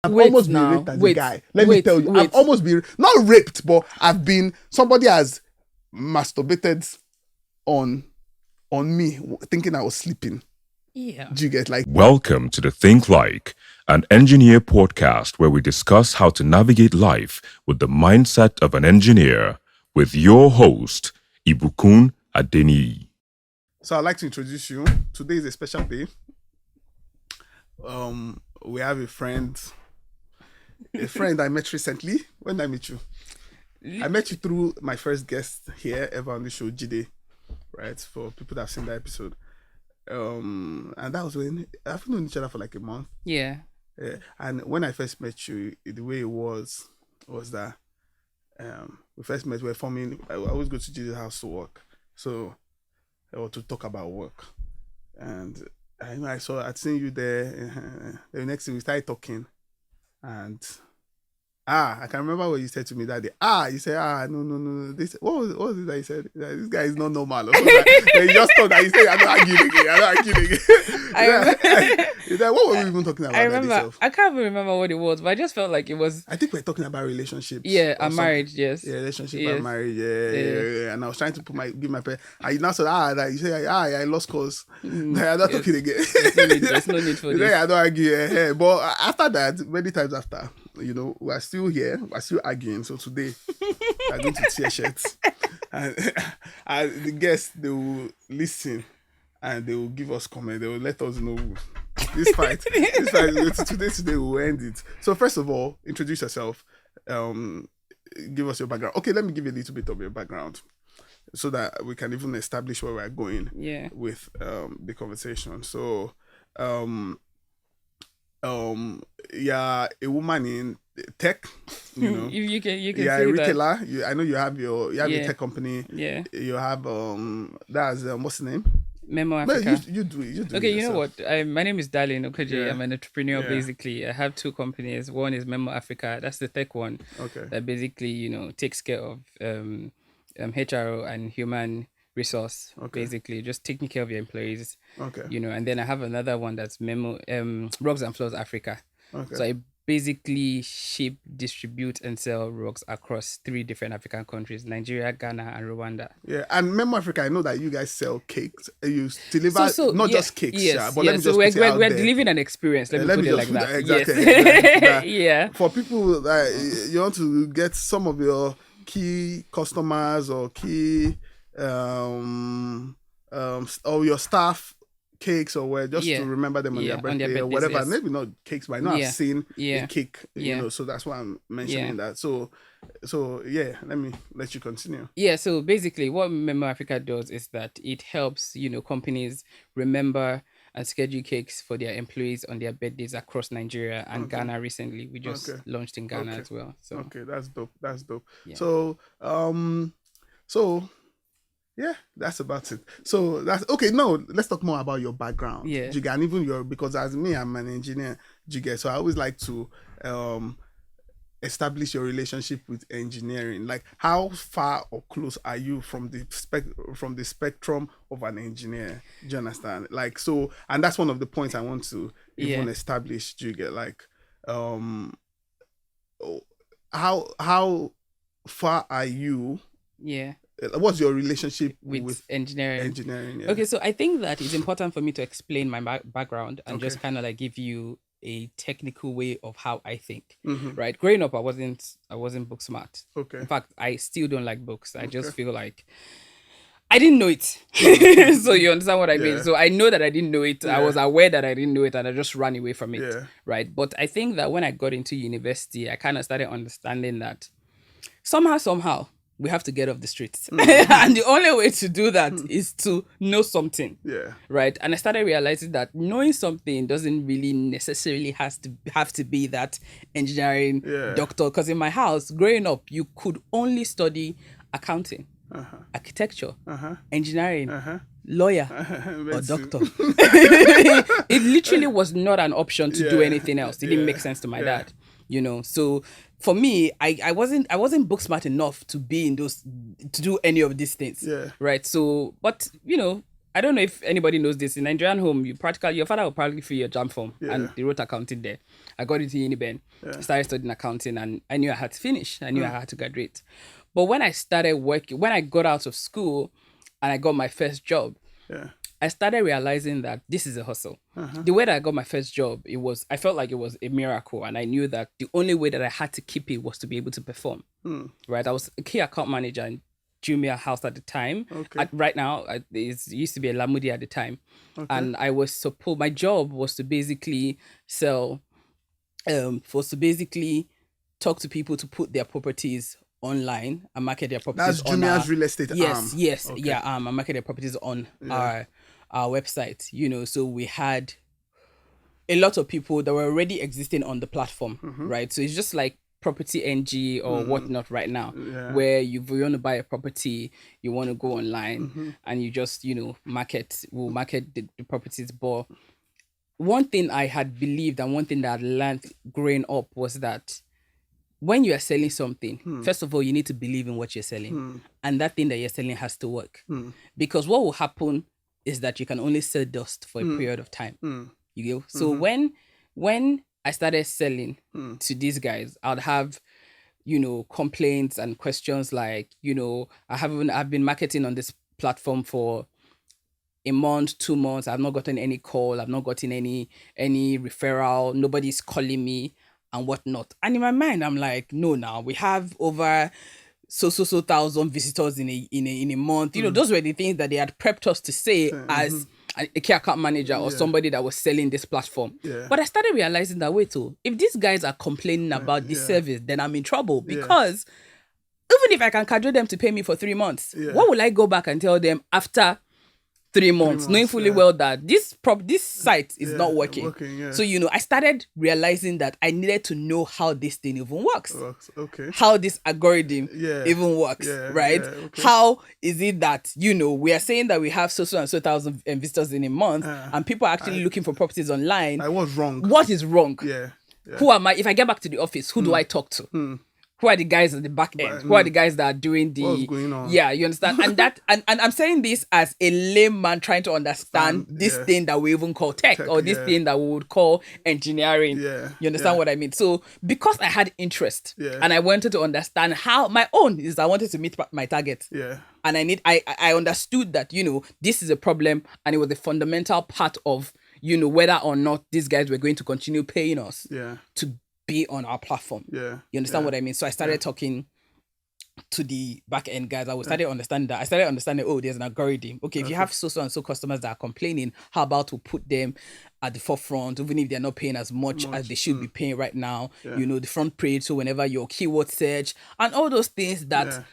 I've Wait almost now. been raped as a Wait, guy. Let me wait, tell you. wait. I've almost been, not raped, but I've been, somebody has masturbated on me thinking I was sleeping. Yeah. Do you get like, Welcome to the Think Like, an engineer podcast where we discuss how to navigate life with the mindset of an engineer with your host, Ibukun Adeni. so I'd like to introduce you. Today is a special day. We have a friend I met recently. When did I meet you? I met you through my first guest here ever on the show, Jide, right? For people that have seen that episode. And that was when I've known each other for like a month. Yeah. And when I first met you, the way it was that we first met, we were forming, I always go to Jide's house to work. So, or to talk about work. And I'd seen you there. The next thing we started talking. And I can remember what you said to me that day. You said, no. What was it that you said? That this guy is not normal. Or something. Then you just thought that you said, I'm not arguing again. What were we even talking about? I remember. I can't even remember what it was, but I just felt like it was. I think we're talking about relationships. Yeah, and marriage. Yes. Yeah, relationship Yes. and marriage. Yeah. And I was trying to give my parents. And you now said, that you say, I lost cause. I'm not talking again. There's no need for this. I don't argue. But after that, many times after, we're still here. We're still arguing. So today, we're going to tear shirts. And the guests, they will listen and they will give us comment. They will let us know this fight. Today we will end it. So first of all, introduce yourself. Give us your background. Okay, let me give you a little bit of your background so that we can even establish where we're going with the conversation. So yeah, a woman in tech, you can yeah, say a retailer. that. I know you have a tech company. Yeah. You have that's what's the name? Memo No, Africa. you do it. Okay, you know yourself. what? My name is Darlyn Okojie. Yeah. I'm an entrepreneur, Yeah. basically. I have two companies. One is Memo Africa. That's the tech one. Okay. That basically, takes care of HRO and human resource. Okay. Basically, just taking care of your employees. Okay. And then I have another one that's Memo Rugs and Floors Africa. Okay. So I basically ship, distribute, and sell rugs across 3 different African countries: Nigeria, Ghana, and Rwanda. Yeah, and Memo Africa, I know that you guys sell cakes. You deliver just cakes, yes, but let me just we're put it out there. delivering an experience. Let me put it like that. Exactly. Yes. That. Yeah. For people that you want to get some of your key customers or key or your staff cakes or where just to remember them on their birthday or whatever. Yes. Maybe not cakes, but I know I've seen a cake, so that's why I'm mentioning that. So yeah, let me let you continue. Yeah, so basically what Memo Africa does is that it helps, companies remember and schedule cakes for their employees on their birthdays across Nigeria and Ghana. Recently we just launched in Ghana as well. So that's dope. Yeah. So yeah, that's about it. So that's okay. No, let's talk more about your background. Yeah. Jiga, and even because as me, I'm an engineer, Jiga. So I always like to establish your relationship with engineering. Like, how far or close are you from the spectrum of an engineer? Do you understand? Like, so, and that's one of the points I want to even establish, Jiga. Like, how far are you? Yeah. What's your relationship with engineering? Yeah. Okay, so I think that it's important for me to explain my background and just kind of like give you a technical way of how I think. Right? Growing up, I wasn't book smart. Okay. In fact, I still don't like books. I just feel like I didn't know it. So you understand what I mean? So I know that I didn't know it. I was aware that I didn't know it and I just ran away from it. Yeah. Right? But I think that when I got into university, I kind of started understanding that somehow we have to get off the streets. And the only way to do that is to know something. Yeah. Right. And I started realizing that knowing something doesn't really necessarily have to be that engineering doctor. Because in my house, growing up, you could only study accounting, architecture, engineering, lawyer, or doctor. It literally was not an option to do anything else. It didn't make sense to my dad. So for me, I wasn't book smart enough to be in those, to do any of these things. Yeah. Right. So, but I don't know if anybody knows this. In Nigerian home, your father will practically fill your jam form, and they wrote accounting there. I got into Uniben, started studying accounting, and I knew I had to finish. I knew I had to graduate. But when I started working, when I got out of school, and I got my first job, I started realizing that this is a hustle. The way that I got my first job, I felt like it was a miracle, and I knew that the only way that I had to keep it was to be able to perform. Right, I was a key account manager in Jumia House at the time. Right now, it used to be a Lamudi at the time, and I was my job was to basically sell, talk to people to put their properties online and market their properties. That's Jumia's real estate arm. Yes, and market their properties on our website. So we had a lot of people that were already existing on the platform, right? So it's just like Property NG or whatnot right now, where you want to buy a property, you want to go online and you just we'll market the properties. But one thing I had believed and one thing that I learned growing up was that when you are selling something, first of all, you need to believe in what you're selling, and that thing that you're selling has to work. Because what will happen is that you can only sell dust for a period of time. You know. So when I started selling to these guys, I'd have, complaints and questions like, I've been marketing on this platform for a month, 2 months. I've not gotten any call. I've not gotten any referral. Nobody's calling me and whatnot. And in my mind, I'm like, no, now we have over so thousand visitors in a month. Those were the things that they had prepped us to say as a key account manager or somebody that was selling this platform. But I started realizing that, if these guys are complaining about this service, then I'm in trouble, because even if I can cajole them to pay me for 3 months, what will I go back and tell them after 3 months, knowing fully well that this site is not working. So, I started realizing that I needed to know how this thing even works. How this algorithm even works, right? How is it that, we are saying that we have so and so thousand visitors in a month, and people are actually looking for properties online. What's wrong? What is wrong? Who am I? If I get back to the office, who do I talk to? Who are the guys at the back end? Who are the guys that are doing the... What's going on? Yeah, you understand? And that, and I'm saying this as a layman trying to understand this thing that we even call tech or this thing that we would call engineering. You understand what I mean? So because I had interest and I wanted to understand how my own is, I wanted to meet my target. And I understood that, this is a problem, and it was a fundamental part of, whether or not these guys were going to continue paying us to be on our platform. You understand what I mean? So I started talking to the back end guys. I started understanding, oh, there's an algorithm. Okay, if you have so and so customers that are complaining, how about we put them at the forefront, even if they're not paying as much as they should be paying right now. The front page, so whenever your keyword search and all those things that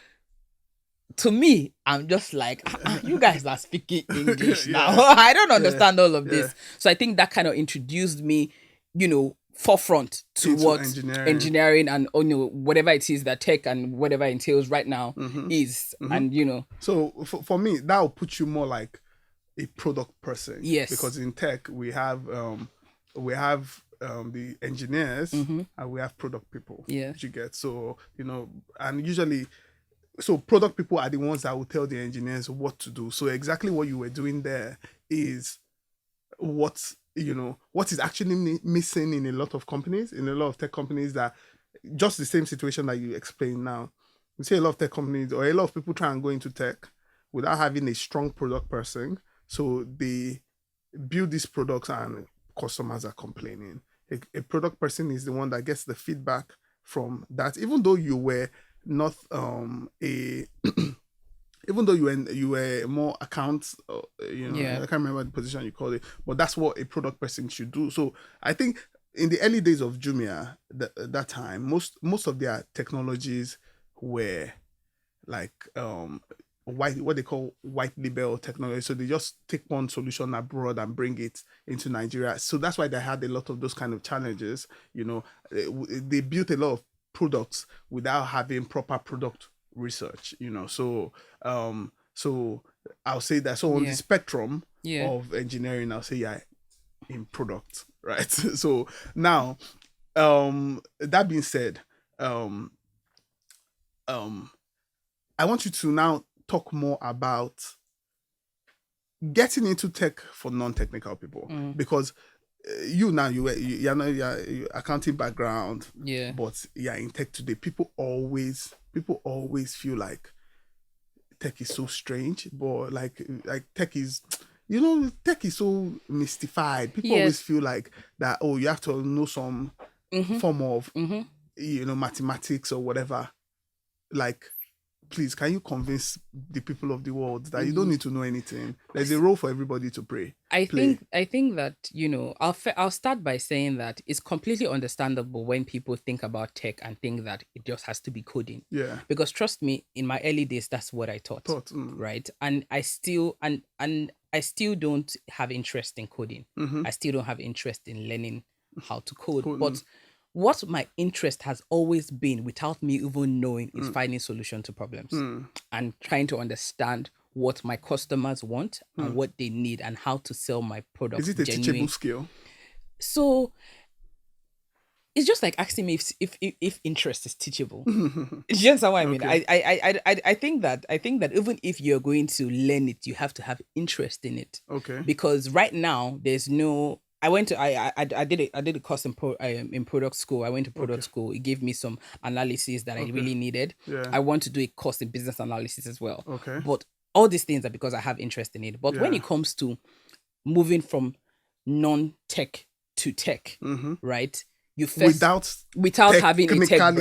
to me, I'm just like, you guys are speaking English now. I don't understand all of this. So I think that kind of introduced me, forefront towards engineering and whatever it is that tech and whatever entails right now is. And so for me, that will put you more like a product person. Because in tech we have the engineers and we have product people. You get, so and usually, so product people are the ones that will tell the engineers what to do. So exactly what you were doing there is what is actually missing in a lot of companies, in a lot of tech companies, that just the same situation that you explained now. You see a lot of tech companies or a lot of people try and go into tech without having a strong product person. So they build these products and customers are complaining. A product person is the one that gets the feedback from that, even though you were not even though you were more accounts, I can't remember the position you called it, but that's what a product person should do. So I think in the early days of Jumia, that time, most of their technologies were like what they call white label technology. So they just take one solution abroad and bring it into Nigeria. So that's why they had a lot of those kind of challenges. They built a lot of products without having proper product research, so I'll say that. So on the spectrum of engineering, I'll say in product, right? So now that being said, I want you to now talk more about getting into tech for non-technical people, because you're accounting background, Yeah. but in tech today, people always feel like tech is so strange, but like tech is, tech is so mystified. People always feel like that, you have to know some form of mathematics or whatever. Like, please, can you convince the people of the world that you don't need to know anything? There's a role for everybody to play. I think that, I'll start by saying that it's completely understandable when people think about tech and think that it just has to be coding. Yeah. Because trust me, in my early days, that's what I thought. Right. And I still I still don't have interest in coding. I still don't have interest in learning how to code. But what my interest has always been, without me even knowing, is finding solution to problems and trying to understand what my customers want and what they need and how to sell my product. Is it a teachable skill? So it's just like asking me if interest is teachable. You understand what I mean? Okay. I think that even if you're going to learn it, you have to have interest in it. Okay. Because right now there's no. I did a course in product school. I went to product school. It gave me some analysis that I really needed. Yeah. I want to do a course in business analysis as well. Okay. But all these things are because I have interest in it. But when it comes to moving from non-tech to tech, right? You first without having a tech,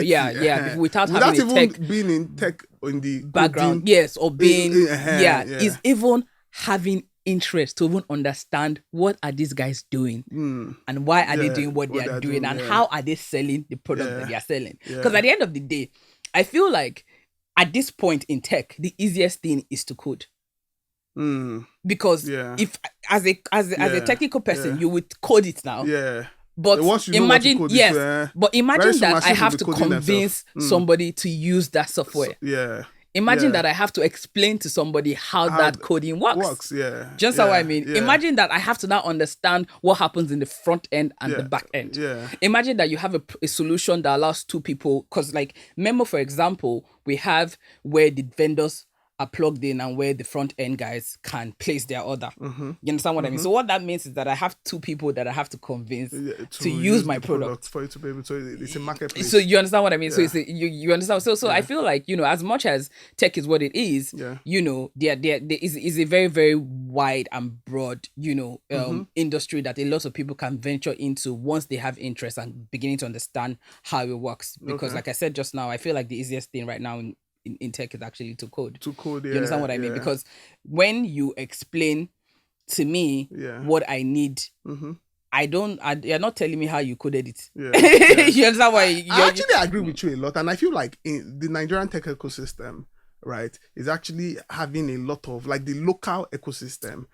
without having a even tech being in tech in the background, coding, yes, or being is even having interest to even understand what are these guys doing and why are they doing what they are doing and how are they selling the product that they are selling. Because at the end of the day, I feel like at this point in tech, the easiest thing is to code. Because if as a technical person, you would code it now. Yeah. But imagine, but imagine that I have to convince somebody to use that software. Imagine that I have to explain to somebody how that coding works. Just how I mean. Imagine that I have to now understand what happens in the front end and the back end. Imagine that you have a solution that allows two people, because like Memo, for example, we have where the vendors are plugged in and where the front end guys can place their order. You understand what I mean? So what that means is that I have two people that I have to convince to use my product for it to be able to. It's a marketplace. So you understand what I mean? So it's you understand. So I feel like, as much as tech is what it is, there is a very, very wide and broad industry that a lot of people can venture into once they have interest and beginning to understand how it works. Because like I said just now, I feel like the easiest thing right now in tech is actually to code. You understand what I mean? Because when you explain to me what I need, you're not telling me how you coded it. You understand why? I actually agree with you a lot, and I feel like in the Nigerian tech ecosystem, right, is actually having a lot of like the local ecosystem.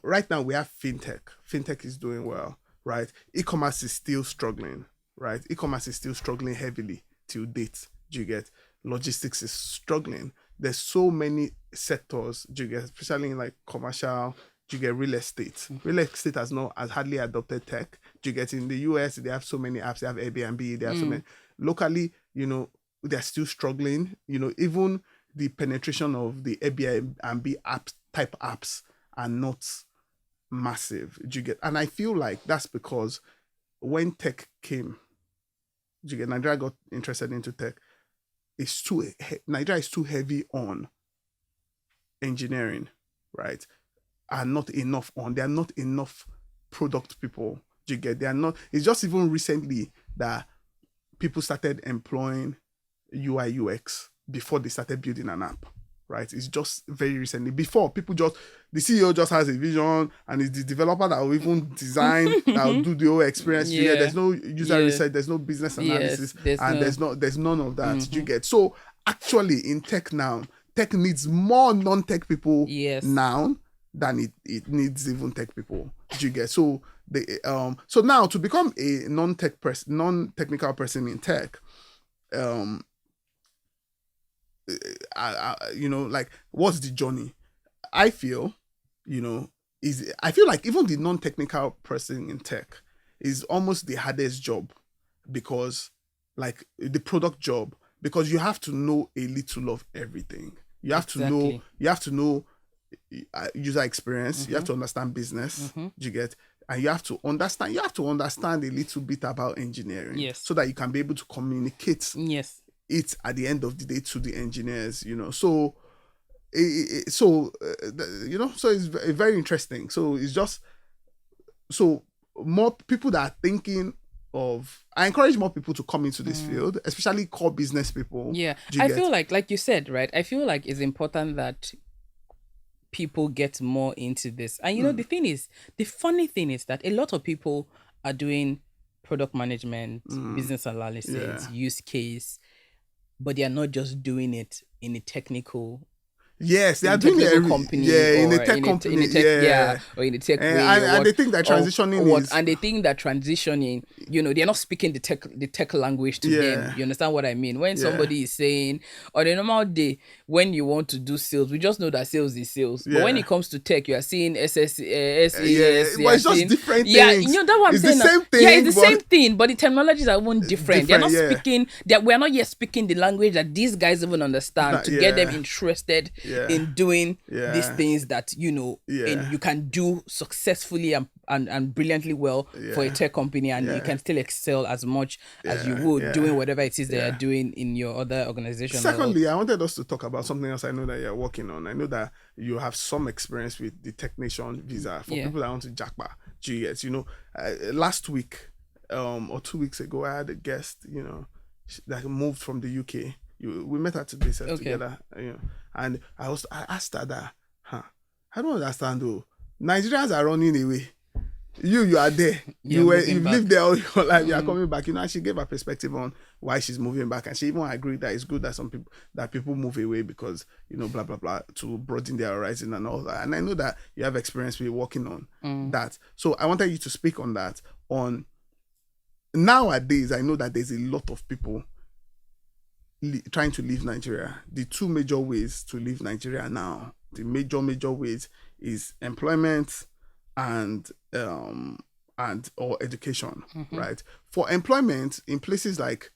Right now we have fintech. Fintech is doing well, right? E-commerce is still struggling, right? E-commerce is still struggling heavily till date. Do you get? Logistics is struggling. There's so many sectors, do you get, especially in like commercial, do you get real estate. Real estate has hardly adopted tech. Do you get? In the US, they have so many apps. They have Airbnb, they have so many. Locally, they're still struggling. Even the penetration of the Airbnb type apps are not massive. Do you get? And I feel like that's because when tech came, do you get, Nigeria got interested into tech. Nigeria is too heavy on engineering, right? There are not enough product people. Do you get? They are not. It's just even recently that people started employing UI UX before they started building an app, right? It's just very recently. Before, the CEO just has a vision and it's the developer that will even design, that will do the whole experience. Yeah. There's no user research, there's no business analysis, there's none of that. Do you get? So actually in tech now, tech needs more non-tech people now than it needs even tech people. Do you get? So so now to become a non-technical person in tech, like what's the journey? I feel like even the non-technical person in tech is almost the hardest job, because like the product job, because you have to know a little of everything. You have to know user experience. You have to understand business. Do you get? And you have to understand a little bit about engineering. Yes. So that you can be able to communicate. Yes. It at the end of the day to the engineers. So it's very interesting. So it's just more people that are thinking of. I encourage more people to come into this field, especially core business people. Yeah, I feel like you said, right? I feel like it's important that people get more into this. And the funny thing is that a lot of people are doing product management, business analysis, use case, but they are not just doing it in a technical. Yes, they are doing it in a tech company, or in a tech way, and they think that transitioning and they think that transitioning, they're not speaking the tech language to them. You understand what I mean? When somebody is saying, on a normal day, when you want to do sales, we just know that sales is sales. But when it comes to tech, you are seeing SAS, but it's just different things. Yeah, that's what I'm saying. The same thing, it's the same thing, but the terminologies are even different. They're not speaking. We're not yet speaking the language that these guys even understand to get them interested. In doing these things that and you can do successfully and brilliantly well for a tech company, and you can still excel as much as you would doing whatever it is that you're doing in your other organization. Secondly, I wanted us to talk about something else I know that you're working on. I know that you have some experience with the technician visa for people that want to jackpot GS. Last week or 2 weeks ago, I had a guest that moved from the UK. We met her today together, and I asked her that, I don't understand though. Nigerians are running away. You are there. You've lived there all your life. You are coming back. And she gave her perspective on why she's moving back, and she even agreed that it's good that people move away because blah blah blah to broaden their horizon and all that. And I know that you have experience with working on that. So I wanted you to speak on that. On nowadays, I know that there's a lot of people trying to leave Nigeria. The two major ways to leave Nigeria now, the major ways is employment and or education, right? For employment, in places like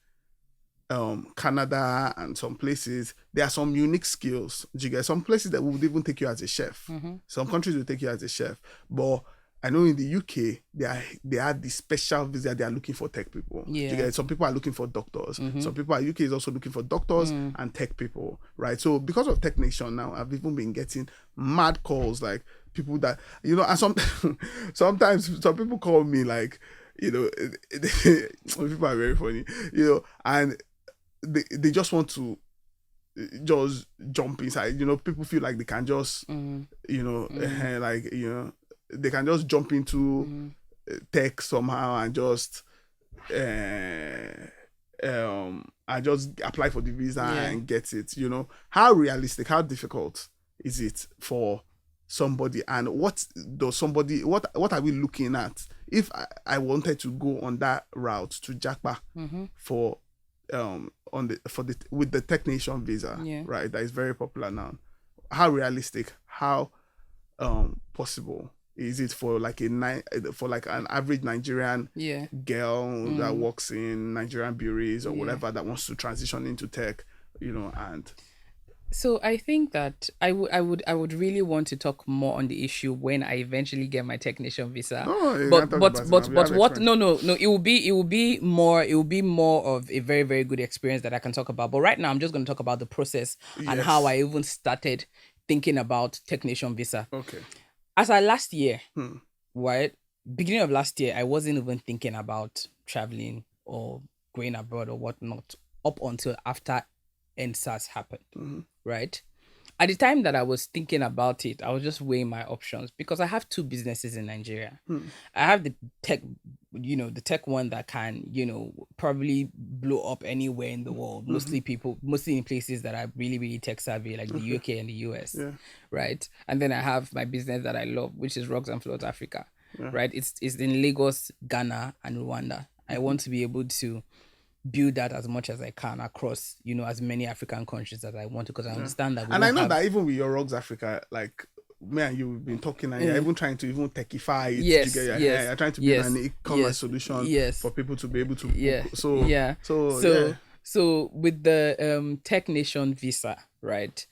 Canada and some places, there are some unique skills. You get some places that would even take you as a chef. Some countries will take you as a chef, but I know in the UK, they have the special visa. They are looking for tech people. Yeah. Some people are looking for doctors. Some people at UK is also looking for doctors and tech people, right? So because of Tech Nation now, I've even been getting mad calls, like people that, and sometimes some people call me like, people are very funny, and they just want to just jump inside. People feel like they can just, they can just jump into tech somehow and just apply for the visa and get it. How realistic, how difficult is it for somebody, and what are we looking at if I wanted to go on that route to Jackpa for with the Tech Nation visa, right? That is very popular now. How realistic, how possible is it for like an average Nigerian girl that works in Nigerian breweries or whatever that wants to transition into tech, and so I think that I would really want to talk more on the issue when I eventually get my technician visa. But what it will be more of a very, very good experience that I can talk about. But right now I'm just going to talk about the process and how I even started thinking about technician visa. Okay. As I last year, right, beginning of last year, I wasn't even thinking about traveling or going abroad or whatnot up until after NSAS happened, right? At the time that I was thinking about it, I was just weighing my options because I have two businesses in Nigeria. I have the tech, the tech one that can, probably blow up anywhere in the world. Mostly in places that are really, really tech savvy, like the UK and the US, right? And then I have my business that I love, which is Rugs and Floats Africa, right? It's in Lagos, Ghana, and Rwanda. I want to be able to build that as much as I can across, as many African countries as I want to, because I understand that. And I know that even with your Rugs Africa, like me and you've been talking, and you're even trying to even techify it. You're trying to build an e-commerce solution for people to be able to book. So with the Tech Nation visa, right?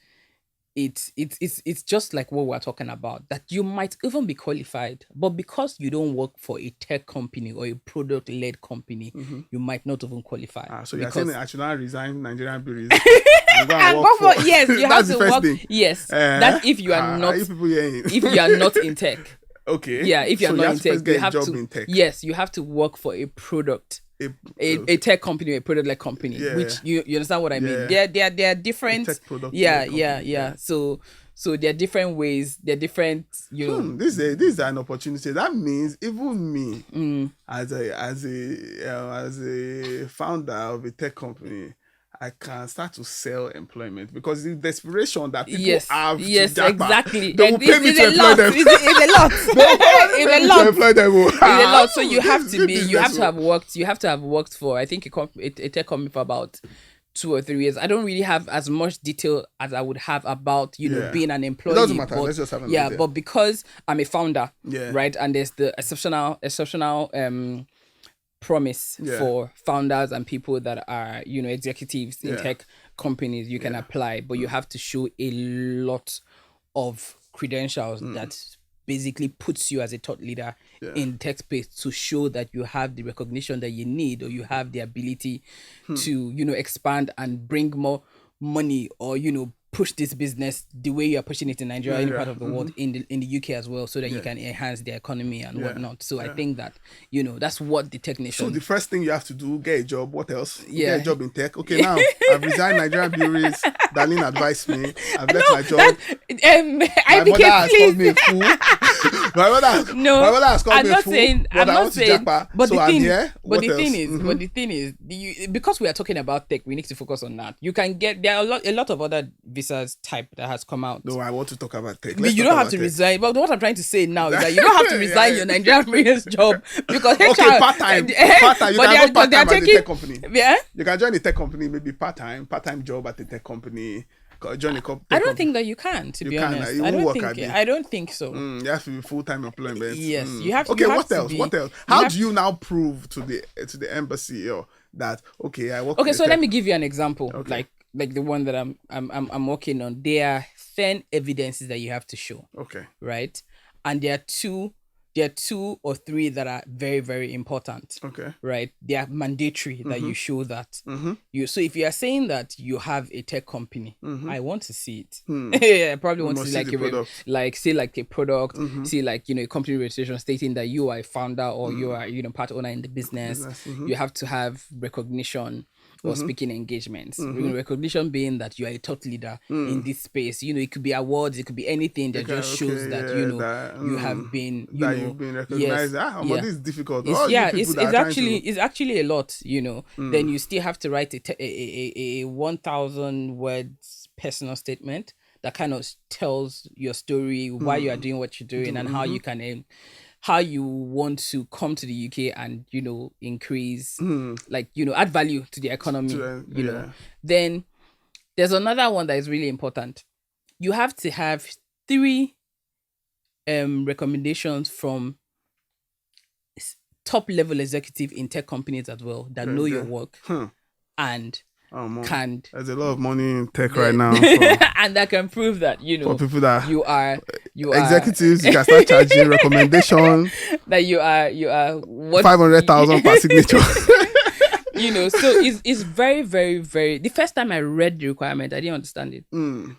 it's just like what we're talking about, that you might even be qualified, but because you don't work for a tech company or a product-led company, you might not even qualify. So you're saying that I should not resign Nigerian breweries and go for yes, you have to work. Thing. Yes, that's if you are not. Are you people hearing? If you are not in tech. Okay. Yeah, if you're not in tech, you have to. In tech. Yes, you have to work for a product. A tech company, a product-like company, which you understand what I mean. They're different. Yeah. So there are different ways. There are different. This is an opportunity. That means even me, as a founder of a tech company, I can start to sell employment, because the desperation that people have to japa, exactly. They will pay me to employ them. It's a lot. It's a lot. To employ them. It's a lot. So you have to have worked. You have to have worked for, I think, a tech company for about 2 or 3 years. I don't really have as much detail as I would have about being an employee. It doesn't matter. Let's just have an idea. But because I'm a founder, right, and there's the exceptional promise for founders and people that are executives in tech companies, you can apply, but you have to show a lot of credentials that basically puts you as a thought leader in tech space, to show that you have the recognition that you need, or you have the ability to expand and bring more money, or push this business the way you are pushing it in Nigeria, any part of the world, in the UK as well, so that you can enhance the economy and whatnot. So I think that that's what the technician. So the first thing you have to do, get a job. What else? Get a job in tech. Okay, now I've resigned Nigerian breweries. Darlyn advised me. I've left my job. I became has called me a fool. my mother has called me a fool. I'm not saying. But the thing is, because we are talking about tech, we need to focus on that. You can get there are a lot of other visas type that has come out. No, I want to talk about tech. You don't have to resign. But what I'm trying to say now is that you don't have to resign your Nigerian breweries job, because part-time. You can go part-time at the tech company. Yeah, you can join a tech company, maybe part-time job at the tech company. Join a I don't think that you can, to be honest. I don't think so. You have to be full-time employment. Yes, you have to. Okay, what else? What else? How do you now prove to the embassy that I work? Okay, so let me give you an example. Okay. Like the one that I'm working on. There are 10 evidences that you have to show. Okay. Right? And there are two or three that are very, very important. Okay. Right? They are mandatory that you show that. So if you are saying that you have a tech company, I want to see it. I probably want to see like a product, see like a company registration stating that you are a founder, or you are part owner in the business. You have to have recognition or speaking engagements. Recognition being that you are a thought leader in this space. It could be awards, it could be anything that just shows that you have been you've been recognized. This is difficult. It's actually a lot. Then you still have to write a 1,000 words personal statement that kind of tells your story, why you are doing what you're doing, and how you can how you want to come to the UK and increase add value to the economy. Then there's another one that is really important. You have to have 3 recommendations from top level executive in tech companies as well that know your work and can. There's a lot of money in tech right now, and that can prove that for people that you are executives. You can start charging recommendation that you are 500,000 per signature. So it's very, very, very. The first time I read the requirement, I didn't understand it. I'm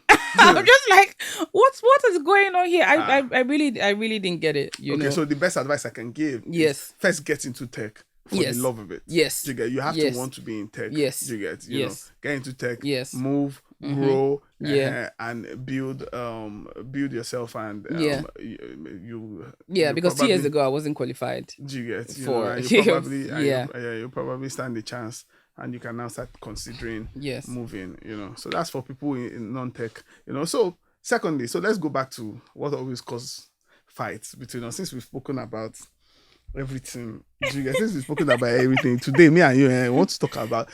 just like, what is going on here? I really didn't get it. Okay, so the best advice I can give is first get into tech for the love of it. Yes. You have to want to be in tech. Yes. You get into tech. Yes. Move, grow, and build yourself and because 2 years ago I wasn't qualified. You probably stand a chance. And you can now start considering moving, So that's for people in non-tech, So secondly, let's go back to what always causes fights between us. Since we've spoken about everything, since we've spoken about everything, today, me and you, I want to talk about,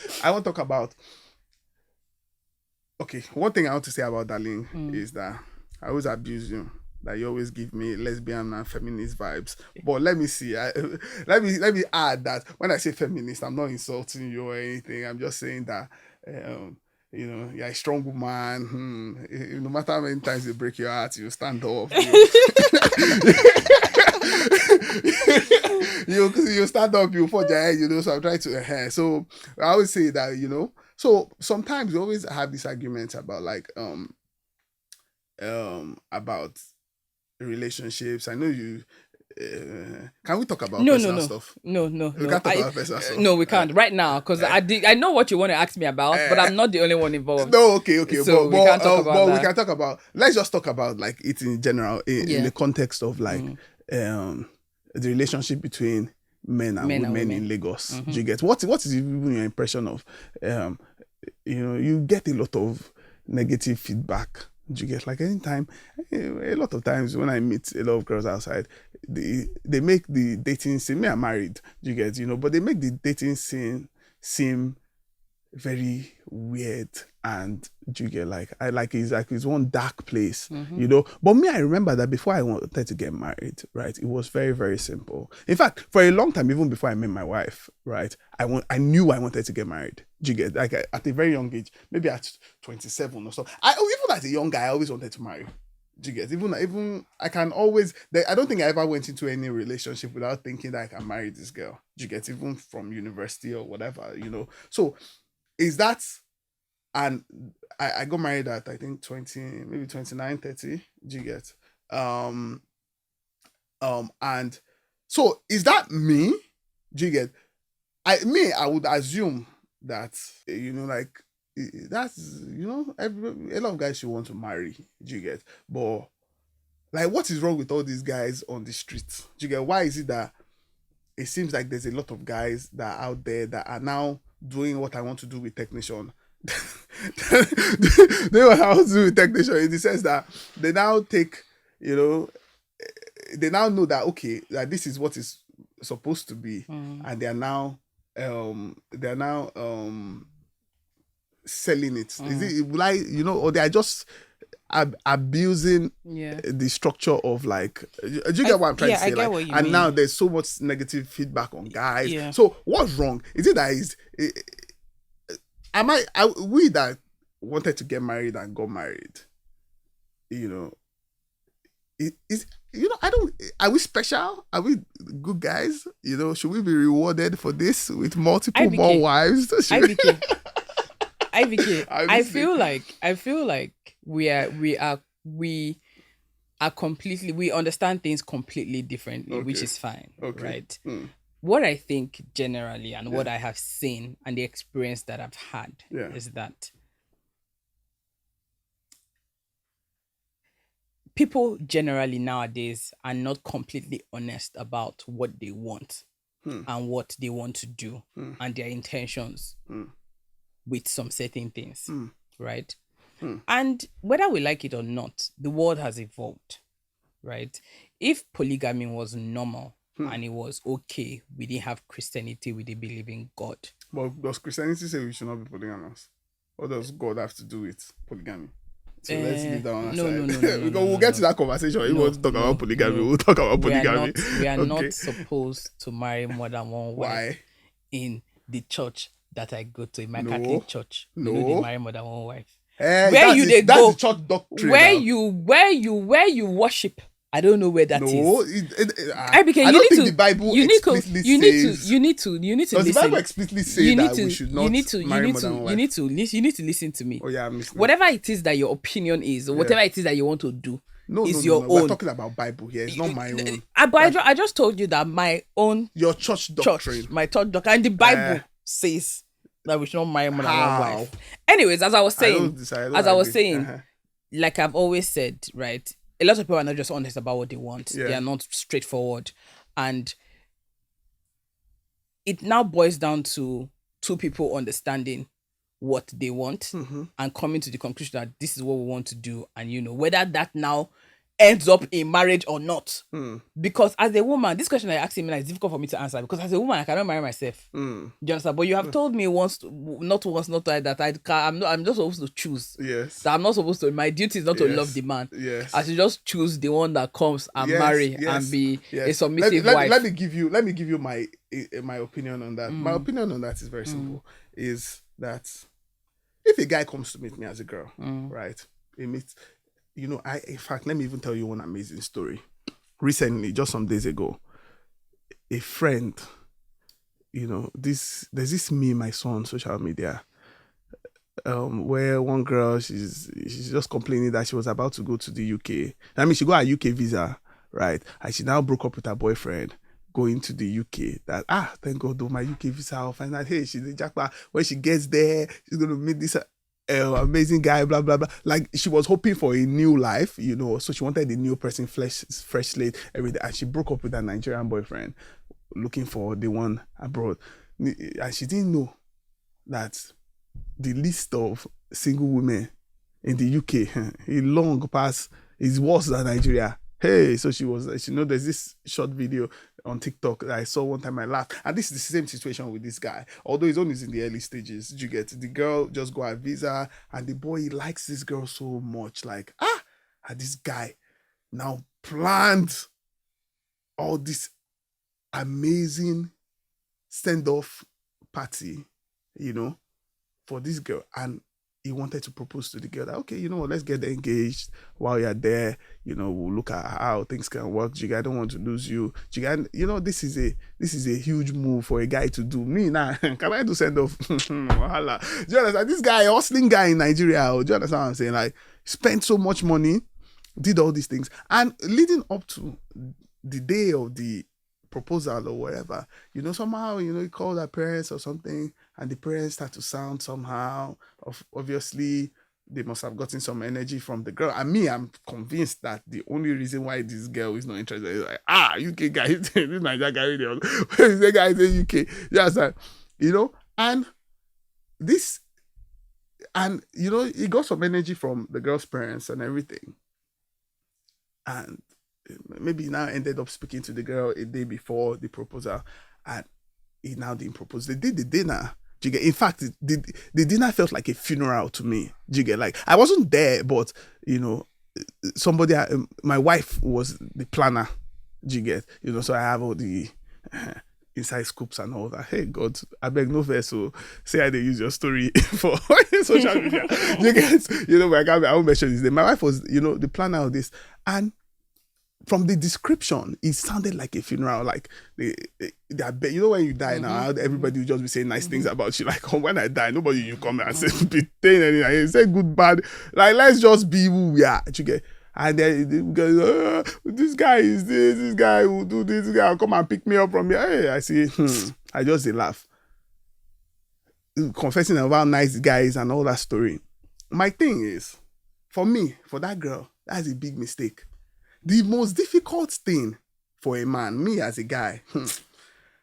okay, one thing I want to say about Darlyn is that I always abuse you. That you always give me lesbian and feminist vibes. But let me see. Let me add that when I say feminist, I'm not insulting you or anything. I'm just saying that you're a strong woman. No matter how many times they break your heart, you stand up. You stand up, you put your head, so I'm trying to so I always say that, so sometimes we always have this argument about like about relationships. I know you can we talk about personal stuff? No. We can't talk about personal stuff. No, we can't right now because I know what you want to ask me about, but I'm not the only one involved. No, okay. So we can't talk about that. We can talk about. Let's just talk about like it in general in the context of like the relationship between men and women in Lagos. Do you get what is even your impression of? You get a lot of negative feedback. Do you get like anytime? A lot of times when I meet a lot of girls outside, they make the dating scene. Me, I'm married. Do you get but they make the dating scene seem very weird, and do you get like it's one dark place, But me, I remember that before I wanted to get married, right? It was very, very simple. In fact, for a long time, even before I met my wife, right? I knew I wanted to get married. Do you get like at a very young age, maybe at 27 or so. Even as a young guy, I always wanted to marry. Do you get even I can always. I don't think I ever went into any relationship without thinking that I can marry this girl. Do you get even from university or whatever, So is that, and I got married at I think 20, maybe 29, 30. Do you get? And so is that me? Do you get? I would assume that like that's a lot of guys should want to marry. Do you get? But like, what is wrong with all these guys on the street? Do you get? Why is it that it seems like there's a lot of guys that are out there that are now doing what I want to do with technician? They what I want to do with technician in the sense that they now take, they now know that okay, that this is what is supposed to be, and they are now selling it. Is it like or they are just abusing the structure of like, do you get what I'm trying to say? I get what you mean. mean. Now there's so much negative feedback on guys. Yeah. So what's wrong? Is it that we that wanted to get married and got married? Are we special? Are we good guys? Should we be rewarded for this with multiple more wives? IVK, I feel like we are completely, we understand things completely differently, which is fine, right? What I think generally and what I have seen and the experience that I've had is that people generally nowadays are not completely honest about what they want and what they want to do and their intentions with some certain things, right? And whether we like it or not, the world has evolved, right? If polygamy was normal and it was okay, we didn't have Christianity, we didn't believe in God. But does Christianity say we should not be polygamous? What does God have to do with polygamy? So let's leave that on aside. Because we'll get to that conversation. If you want to talk about polygamy, we'll talk about polygamy. We are not supposed to marry more than one wife. Why? In the church that I go to, in my Catholic church. No. They marry more than one wife. Where you they go? That's the church doctrine. Where you worship. I don't know where that is. I don't think the Bible explicitly says. You need to listen. Does the Bible explicitly say that we should not marry more than one wife? You need to listen to me. Oh yeah, I'm listening. Whatever it is that your opinion is, or whatever it is that you want to do, is your own. We're talking about Bible here. It's not my own. I just told you that my own. Your church doctrine. My church doctrine, and the Bible says that we should not marry more than one wife. Anyways, as I was saying, like I've always said, right? A lot of people are not just honest about what they want. They are not straightforward. And it now boils down to two people understanding what they want and coming to the conclusion that this is what we want to do. And, whether that now ends up in marriage or not. Because as a woman, this question you're asking me is difficult for me to answer, because as a woman, I cannot marry myself. Do you understand? But you have told me not twice, that I'm just supposed to choose. Yes. That I'm not supposed to. My duty is not to love the man. Yes. I should just choose the one that comes and marry and be a submissive wife. Let me give you my opinion on that. My opinion on that is very simple. Is that if a guy comes to meet me as a girl, right? He meets, in fact, let me even tell you one amazing story. Recently, just some days ago, a friend, there's this meme I saw on social media, where one girl, she's just complaining that she was about to go to the UK. I mean, she got a UK visa, right? And she now broke up with her boyfriend going to the UK. That, thank God, though, my UK visa, I'll find out, hey, she's in Jackpot. When she gets there, she's going to meet this amazing guy, blah, blah, blah. Like, she was hoping for a new life, so she wanted a new person, fresh slate, everything. And she broke up with her Nigerian boyfriend, looking for the one abroad. And she didn't know that the list of single women in the UK is long past, is worse than Nigeria. Hey, so there's this short video on TikTok that I saw one time, I laughed. And this is the same situation with this guy. Although his own is in the early stages. You get the girl just got a visa, and the boy, he likes this girl so much. Like, and this guy now planned all this amazing send-off party, for this girl. And he wanted to propose to the girl that, okay, you know what, let's get engaged while you're there. We'll look at how things can work. Jiga, I don't want to lose you. Jiga, this is a huge move for a guy to do. Me now, can I do send off? Do you understand? This guy, hustling guy in Nigeria, do you understand what I'm saying? Like, spent so much money, did all these things. And leading up to the day of the proposal or whatever, somehow, he called her parents or something, and the parents start to sound somehow. Obviously, they must have gotten some energy from the girl. And me, I'm convinced that the only reason why this girl is not interested is like, UK guy, this Nigerian guy, this guy is in UK. Yes, and this, and he got some energy from the girl's parents and everything. And maybe he now ended up speaking to the girl a day before the proposal, and he now didn't propose. They did the dinner. Do you get? In fact, the dinner felt like a funeral to me. Do you get? Like, I wasn't there, but somebody, my wife was the planner. Do you get? So I have all the inside scoops and all that. Hey God, I beg no verse. So say I did use your story for social media. Do you get? I won't mention his name. My wife was, the planner of this, and from the description, it sounded like a funeral. Like, when you die now, everybody will just be saying nice things about you. Like, when I die, nobody you come and say anything, say good, bad. Like, let's just be who we are. You get? And then this guy is this guy will do this guy will come and pick me up from here. Hey, I see. I just laugh, confessing about nice guys and all that story. My thing is, for me, for that girl, that's a big mistake. The most difficult thing for a man, me as a guy,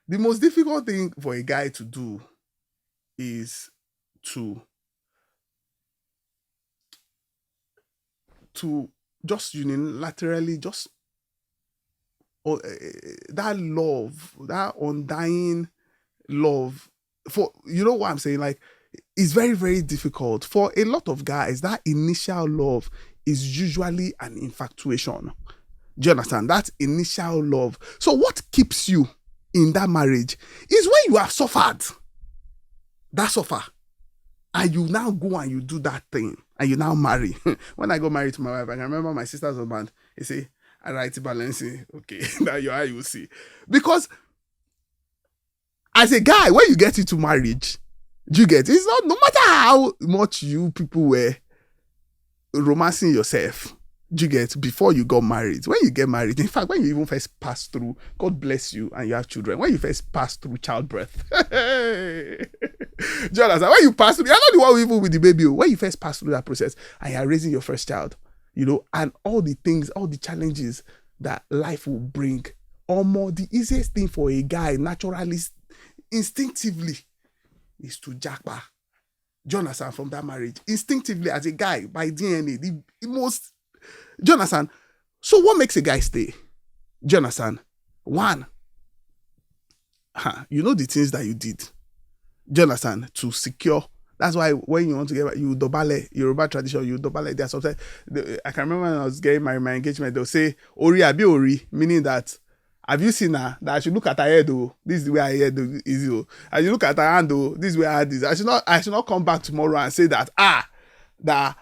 the most difficult thing for a guy to do is to just unilaterally, just that love, that undying love, for, what I'm saying? Like, it's very, very difficult. For a lot of guys, that initial love is usually an infatuation. Do you understand? That initial love. So what keeps you in that marriage is when you have suffered. That suffer. And you now go and you do that thing. And you now marry. When I got married to my wife, I can remember my sister's husband, he say, I write balancing. Okay, now your eye you will see. Because as a guy, when you get into marriage, you get, it's not, no matter how much you people were romancing yourself, you get, before you got married. When you get married, in fact, when you even first pass through, God bless you and you have children, when you first pass through childbirth, do you understand? When you pass through, you're not the one even with the baby. When you first pass through that process and you're raising your first child, and all the things, all the challenges that life will bring, or more, the easiest thing for a guy, naturally, instinctively, is to jackpot. Do you understand? From that marriage, instinctively, as a guy, by DNA, the most. Do you understand? So what makes a guy stay? Do you understand? One, the things that you did. Do you understand? To secure. That's why when you want to get married, you dobale, Yoruba tradition, you dobale. There's sometimes, I can remember when I was getting my engagement, they'll say, Ori abi Ori, meaning that Have you seen her? That I should look at her head, though. This is the way her head is, oh. I should look at her hand, though. This is where I had this. I should not come back tomorrow and say that, that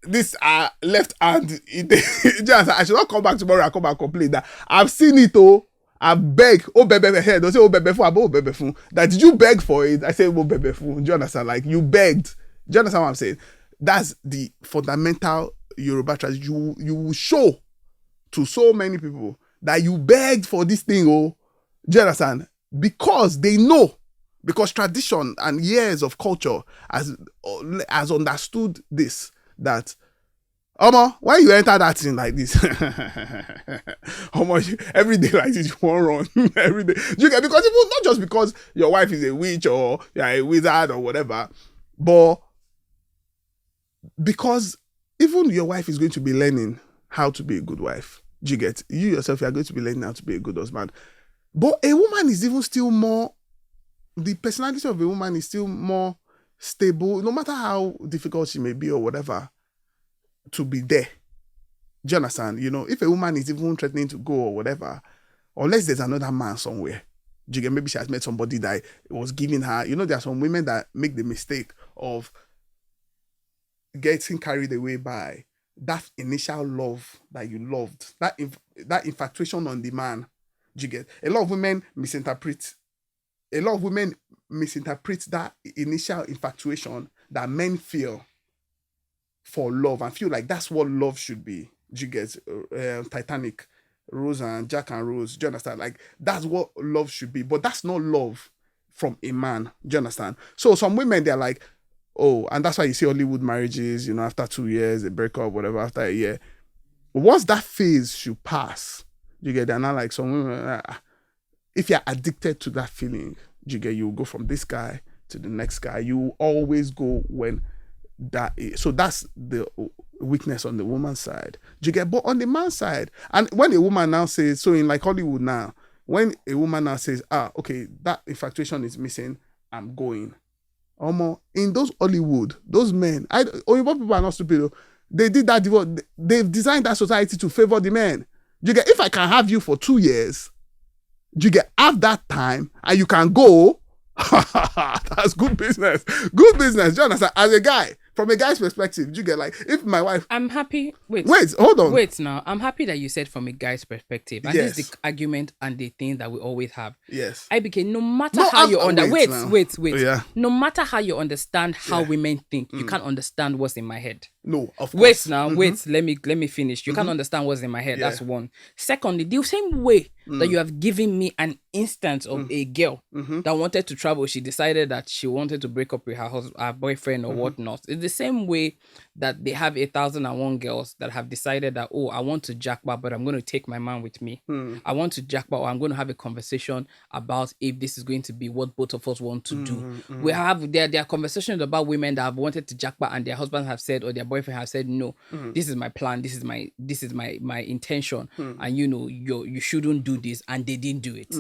this left hand, I should not come back tomorrow and come and complain that I've seen it, oh. I beg, oh bebe here. Don't say oh bebe fun, oh bebe fun. That did you beg for it? I say oh bebe fun. Do you understand? Like you begged. Do you understand what I'm saying? That's the fundamental Yoruba tradition. You will show to so many people that you begged for this thing. Oh, do you understand? Because they know. Because tradition and years of culture has understood this, that Omo, why you enter that thing like this? Omo, every day like this, you won't run. Every day. You get, because even not just because your wife is a witch or you're a wizard or whatever, but because even your wife is going to be learning how to be a good wife. You get, you yourself, you are going to be learning how to be a good husband. But a woman is even still more, the personality of a woman is still more stable, no matter how difficult she may be or whatever, to be there. Do you understand? You know, if a woman is even threatening to go or whatever, unless there's another man somewhere, do you get, maybe she has met somebody that was giving her, you know, there are some women that make the mistake of getting carried away by that initial love that you loved, that infatuation on the man. Do you get? A lot of women misinterpret that initial infatuation that men feel for love and feel like that's what love should be. Do you get? Titanic, Rose and Jack and Rose. Do you understand? Like that's what love should be, but that's not love from a man. Do you understand? So some women, they're like, oh, and that's why you see Hollywood marriages, you know, after 2 years, they break up, whatever, after a year. Once that phase should pass, you get, they're not like some women, if you're addicted to that feeling, you get, you go from this guy to the next guy. You always go when that is. So that's the weakness on the woman's side. You get, but on the man's side, and when a woman now says, so in like Hollywood now, when a woman now says, okay, that infatuation is missing, I'm going. In those Hollywood, those men, Oyibo people are not stupid. They did that divorce. They've designed that society to favor the men. You get, if I can have you for 2 years, you get, have that time and you can go. That's good business. Good business. Do you understand? As a guy, from a guy's perspective, you get, like, if my wife... I'm happy. Wait, hold on. Wait now. I'm happy that you said from a guy's perspective. And this is the argument and the thing that we always have. Yes. No matter how you understand... Wait. Yeah. No matter how you understand how women think, you can't understand what's in my head. No, of course. Wait now. Wait. Let me finish. You can't understand what's in my head. Yeah. That's one. Secondly, the same way that you have given me an instance of a girl that wanted to travel, she decided that she wanted to break up with her boyfriend or whatnot. It's the same way that they have 1,001 girls that have decided that, I want to jackpot, but I'm going to take my man with me. I want to jackpot, or I'm going to have a conversation about if this is going to be what both of us want to do. We have there are conversations about women that have wanted to jackpot and their husband have said, or their boyfriend have said, no, this is my plan, this is my intention, and you shouldn't do this, and they didn't do it.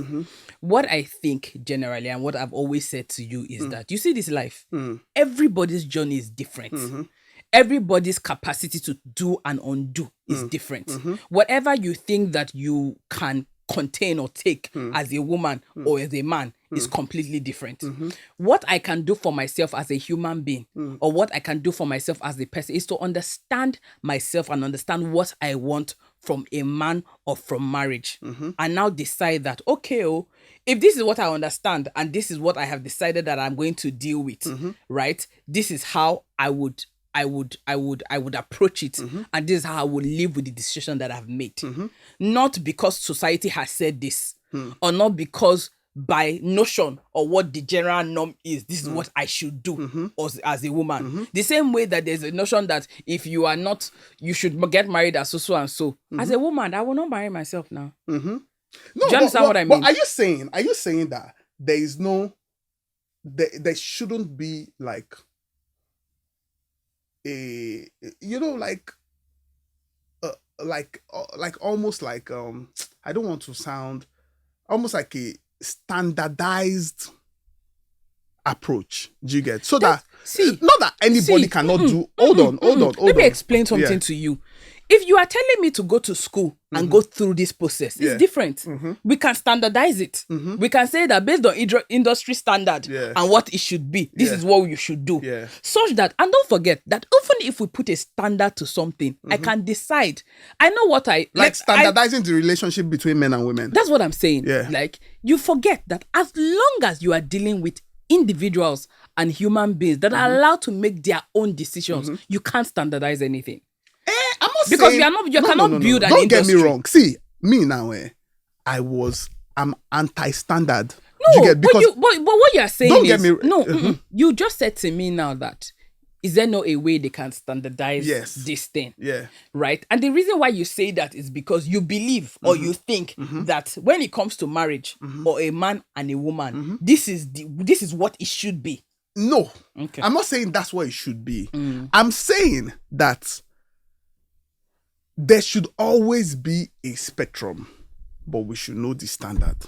What I think generally, and what I've always said to you, is that you see this life, everybody's journey is different. Everybody's capacity to do and undo is different. Whatever you think that you can contain or take as a woman or as a man is completely different. What I can do for myself as a human being, or what I can do for myself as a person, is to understand myself and understand what I want from a man or from marriage, and now decide that, okay, if this is what I understand and this is what I have decided that I'm going to deal with, right? This is how I would approach it, and this is how I would live with the decision that I've made. Not because society has said this, or not because by notion or what the general norm is, this is what I should do as a woman. The same way that there's a notion that if you are not, you should get married as so and so. As a woman, I will not marry myself now. No, do you understand what I mean? But are you saying that there is no, there shouldn't be like a, almost like I don't want to sound, almost like a standardized approach. Do you get? So not that anybody cannot do. Hold on. Let me explain something to you. if you are telling me to go to school and go through this process, it's different. We can standardize it. We can say that based on industry standard and what it should be, this is what you should do. Such that, and don't forget that even if we put a standard to something, I can decide. I know what like standardizing the relationship between men and women. That's what I'm saying. Like, you forget that as long as you are dealing with individuals and human beings that are allowed to make their own decisions, you can't standardize anything. I'm not because saying, you cannot build an don't industry. Get me wrong. See, me now, I'm anti-standard. No, but what you are saying don't is, get me, no, you just said to me now that, is there no a way they can standardize this thing? Yeah. Right? And the reason why you say that is because you believe or you think that when it comes to marriage or a man and a woman, this is what it should be. No. Okay. I'm not saying that's what it should be. I'm saying that there should always be a spectrum, but we should know the standard.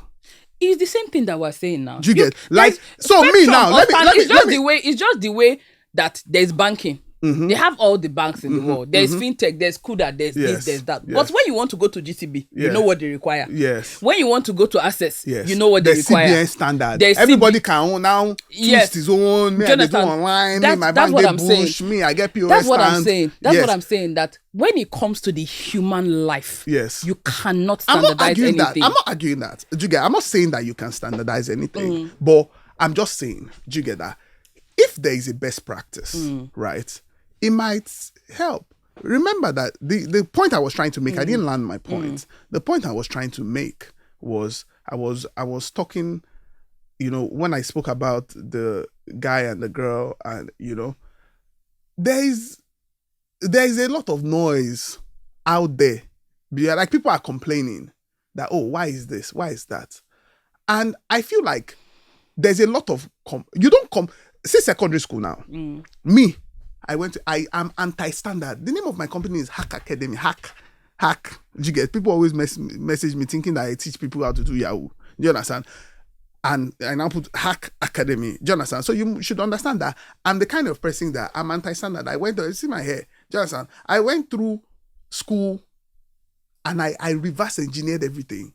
It's the same thing that we're saying now. Do you get? Like, so me now, it's just the way that there's banking. They have all the banks in the world. There's fintech, there's Kuda, there's this, there's that. But when you want to go to GTB, you know what they require. Yes. When you want to go to Access, you know what they require. CBN standard. Everybody can now choose his own. Me, I do online. Me, my bank, they bush. Me, I get POS. That's what I'm saying. That's what I'm saying. That when it comes to the human life, you cannot standardize anything. I'm not arguing that. Do you get? I'm not saying that you can standardize anything. But I'm just saying, do you get that? If there is a best practice, right, it might help. Remember that the point I was trying to make, I didn't land my point. The point I was trying to make was I was talking, when I spoke about the guy and the girl, and there is a lot of noise out there. Like, people are complaining that, oh, why is this? Why is that? And I feel like there's a lot of see secondary school now. Me, I am anti-standard. The name of my company is Hack Academy. Hack. Do you get? People always message me thinking that I teach people how to do Yahoo. Do you understand? And I now put Hack Academy. Do you understand? So you should understand that I'm the kind of person that I'm anti-standard. See my hair. Do you understand? I went through school and I reverse engineered everything.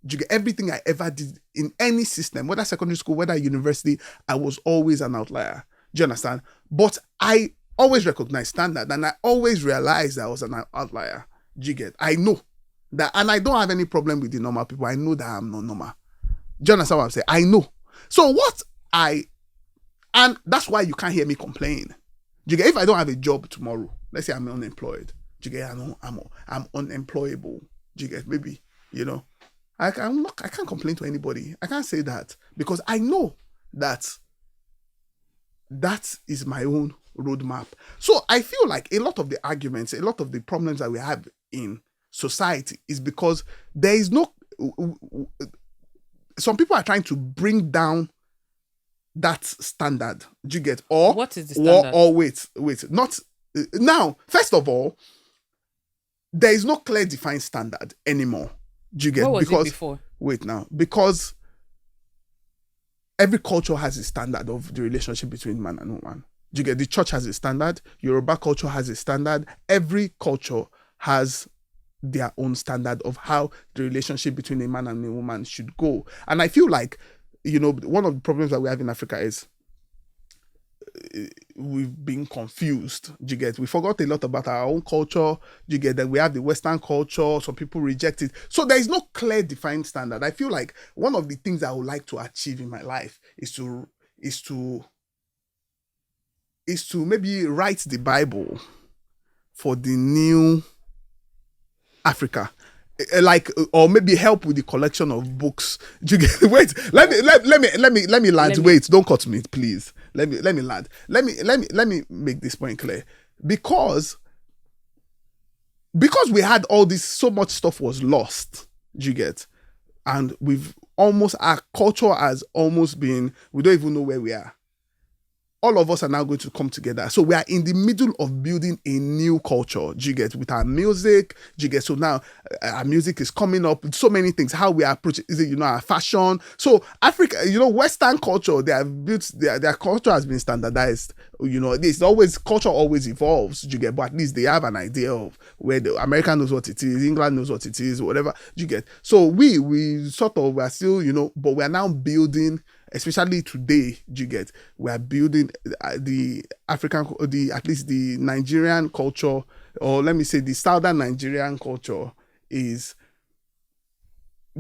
Do you get? Everything I ever did in any system, whether secondary school, whether university, I was always an outlier. Do you understand? But I always recognized standard, and I always realized that I was an outlier. Do you get? I know that, and I don't have any problem with the normal people. I know that I'm not normal. Do you understand what I'm saying? I know. So and that's why you can't hear me complain. Do you get? If I don't have a job tomorrow, let's say I'm unemployed. Do you get? I'm unemployable. Do you get? Maybe, I can't complain to anybody. I can't say that because I know that is my own roadmap. So I feel like a lot of the arguments, a lot of the problems that we have in society is because there is no. Some people are trying to bring down that standard. Do you get? Or what is the standard? Or wait. Not now. First of all, there is no clear defined standard anymore. Do you get? What was it before? Wait now, because every culture has a standard of the relationship between man and woman. Do you get? The church has a standard. Yoruba culture has a standard. Every culture has their own standard of how the relationship between a man and a woman should go. And I feel like, one of the problems that we have in Africa is we've been confused. Do you get? We forgot a lot about our own culture. Do you get? That we have the Western culture. Some people reject it. So there is no clear defined standard. I feel like one of the things I would like to achieve in my life is to maybe write the Bible for the new Africa. Or maybe help with the collection of books. Do you get? Wait, let me land. Wait, don't cut me, please. Let me land. Let me make this point clear. Because we had all this, so much stuff was lost. Do you get? And our culture has almost been, we don't even know where we are. all of us are now going to come together. So we are in the middle of building a new culture, do you get, with our music, do you get? So now our music is coming up with so many things, how we approach it, is it, our fashion. So Africa, Western culture, they have built, their culture has been standardized. It's always, culture always evolves, do you get? But at least they have an idea of where the America knows what it is, England knows what it is, whatever, do you get? So we sort of, we're still, but we're now building, especially today, you get, we are building the African, at least the Nigerian culture, or let me say the Southern Nigerian culture is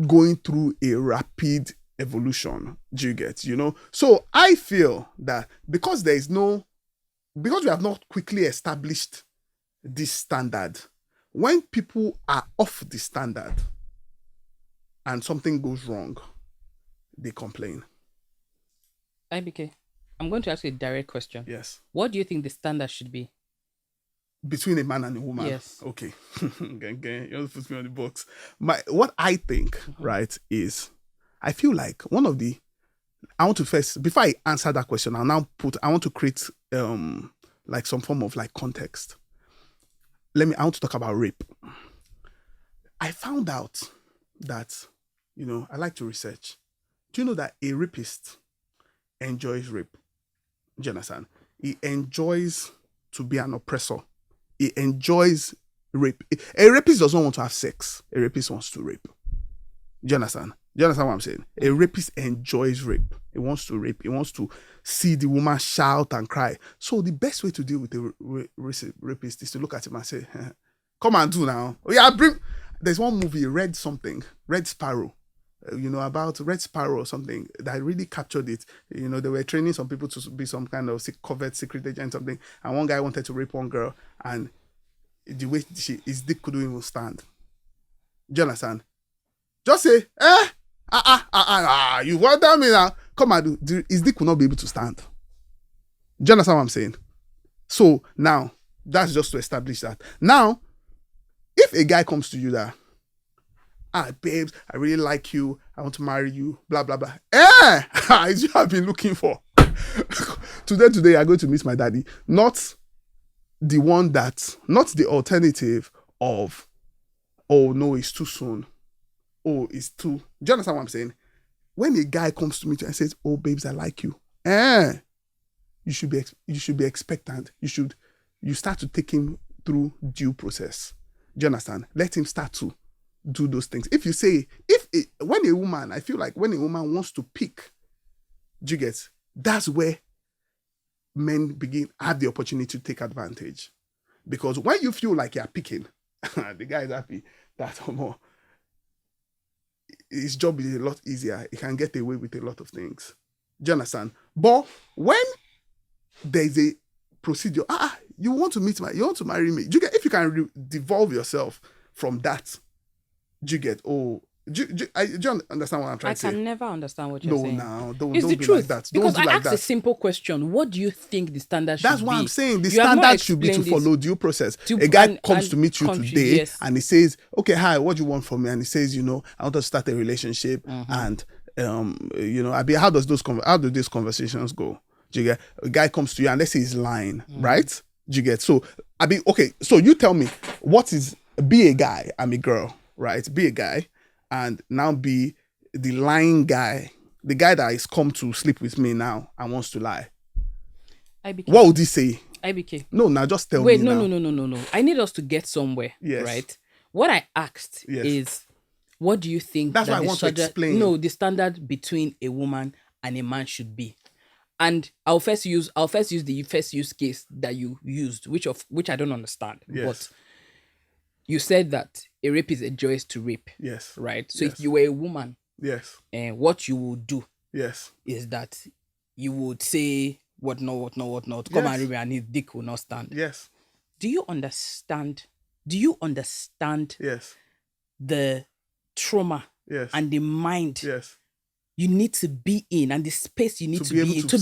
going through a rapid evolution, do you get, So I feel that because we have not quickly established this standard, when people are off the standard and something goes wrong, they complain. IBK, I'm going to ask you a direct question. Yes. What do you think the standard should be? Between a man and a woman? Yes. Okay. Okay. You want to put me on the box. What I think, right, is I feel like I want to first, before I answer that question, I want to create like some form of like context. I want to talk about rape. I found out that, I like to research. Do you know that a rapist enjoys rape? Do you understand? He enjoys to be an oppressor. He enjoys rape. A rapist doesn't want to have sex. A rapist wants to rape. Do you understand? Do you understand what I'm saying? A rapist enjoys rape. He wants to rape. He wants to see the woman shout and cry. So the best way to deal with a rapist is to look at him and say, come and do now. Oh yeah, there's one movie, Red Sparrow. About Red Sparrow or something that really captured it. They were training some people to be some kind of covert secret agent or something, and one guy wanted to rape one girl, and the way his dick couldn't even stand. Do you understand? Just say, you want me now? Come and do. His dick will not be able to stand. Do you understand what I'm saying? So now, that's just to establish that. Now, if a guy comes to you that, babes, I really like you, I want to marry you, blah, blah, blah. It's you I've been looking for. Today, I'm going to meet my daddy. Not the alternative of, oh, no, it's too soon. Oh, it's too... Do you understand what I'm saying? When a guy comes to me and says, oh, babes, I like you. You should be expectant. You start to take him through due process. Do you understand? Let him start to do those things. If you say, when a woman wants to pick, do you get? That's where men have the opportunity to take advantage. Because when you feel like you're picking, the guy is happy that more. His job is a lot easier. He can get away with a lot of things. Do you understand? But when there's a procedure, you want to marry me. Do you get? If you can devolve yourself from that, do you get? Do you understand what I'm trying to say? I can never understand what you're saying. No, don't it's be the truth. like that. Because don't be I like asked a simple question. What do you think the standard should be? That's what I'm saying. The You have not standard should be to explained follow due process. A guy comes to meet you today, yes. and he says, okay, hi, what do you want from me? And he says, I want to start a relationship. And, how do these conversations go? Do you get? A guy comes to you and let's say he's lying, right? Do you get? So, okay, so you tell me, be a guy, I'm a girl, right? Be a guy and now be the lying guy, the guy that is come to sleep with me now and wants to lie. IBK. What would he say? IBK. No, now just tell me. Wait, no. I need us to get somewhere, yes. right? What I asked is, what do you think that's why I want to explain. No, the standard between a woman and a man should be. And I'll first use the first use case that you used, which I don't understand. Yes. But you said that a rapist enjoys to rape. Yes. Right? So yes. if you were a woman, yes, and what you would do yes, is that you would say what not. Yes. Come and rape me and his dick will not stand. Yes. Do you understand yes, the trauma yes, and the mind yes, you need to be in and the space you need to be in to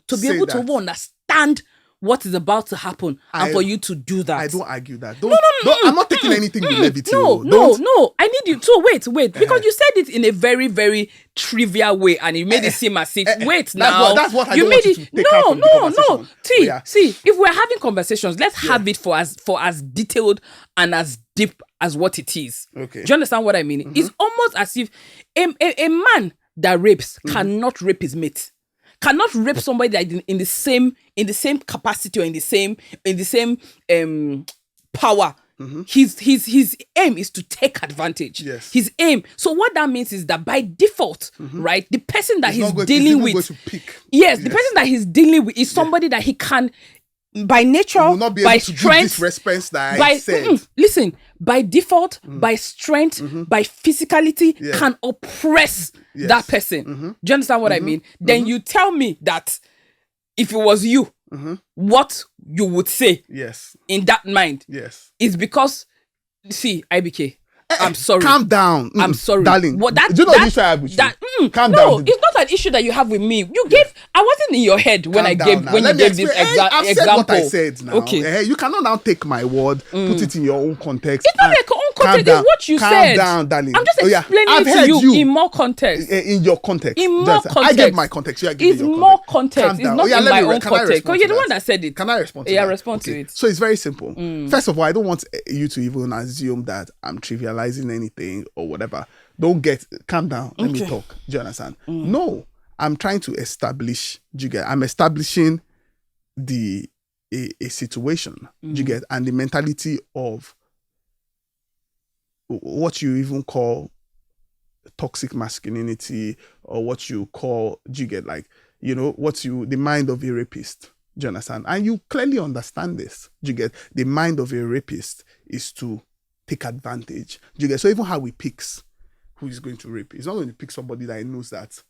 to be able to understand what is about to happen and for you to do that. I don't argue that. No, I'm not taking anything with levity. No. I need you to wait. Because you said it in a very, very trivial way and you made it seem as if, wait now. That's what I don't want you to take out from the conversation. See, if we're having conversations, let's have it for as detailed and as deep as what it is. Okay. Do you understand what I mean? It's almost as if a man that rapes cannot rape his mate. Cannot rape somebody that in the same capacity or in the same power. His aim is to take advantage. Yes. His aim. So what that means is that by default, right, the person that he's dealing with, the person that he's dealing with is somebody that he can, by nature, will not be able by to strength, give this response that I said. Listen, by default, by strength, by physicality, can oppress that person. Do you understand what I mean? Then you tell me that if it was you, what you would say in that mind is because, see, IBK, I'm sorry. Calm down. I'm sorry. Darling. What, that, do you know the issue I have with you? Calm down. No, it's not an issue that you have with me. You gave, I wasn't in your head when you gave this I've example. said what I said now. Okay. You cannot now take my word, put it in your own context. It's not your own context, it's what you said. Calm down, darling. I'm just explaining it to you in more context. In your context. In more context. I gave my context. You are giving it's your more context. It's not in my own context. Because you're the one that said it. Can I respond to that? Yeah, respond to it. So it's very simple. First of all, I don't want you to even assume that I'm trivializing anything or whatever. Calm down. Let me talk. Do you understand? No, I'm trying to establish. I'm establishing a situation. You get, and the mentality of what you even call toxic masculinity, or what you call, the mind of a rapist. Do you understand? And you clearly understand this. Do you get? The mind of a rapist is to take advantage. Do you get? So even how he picks who is going to rape, he's not going to pick somebody that he knows that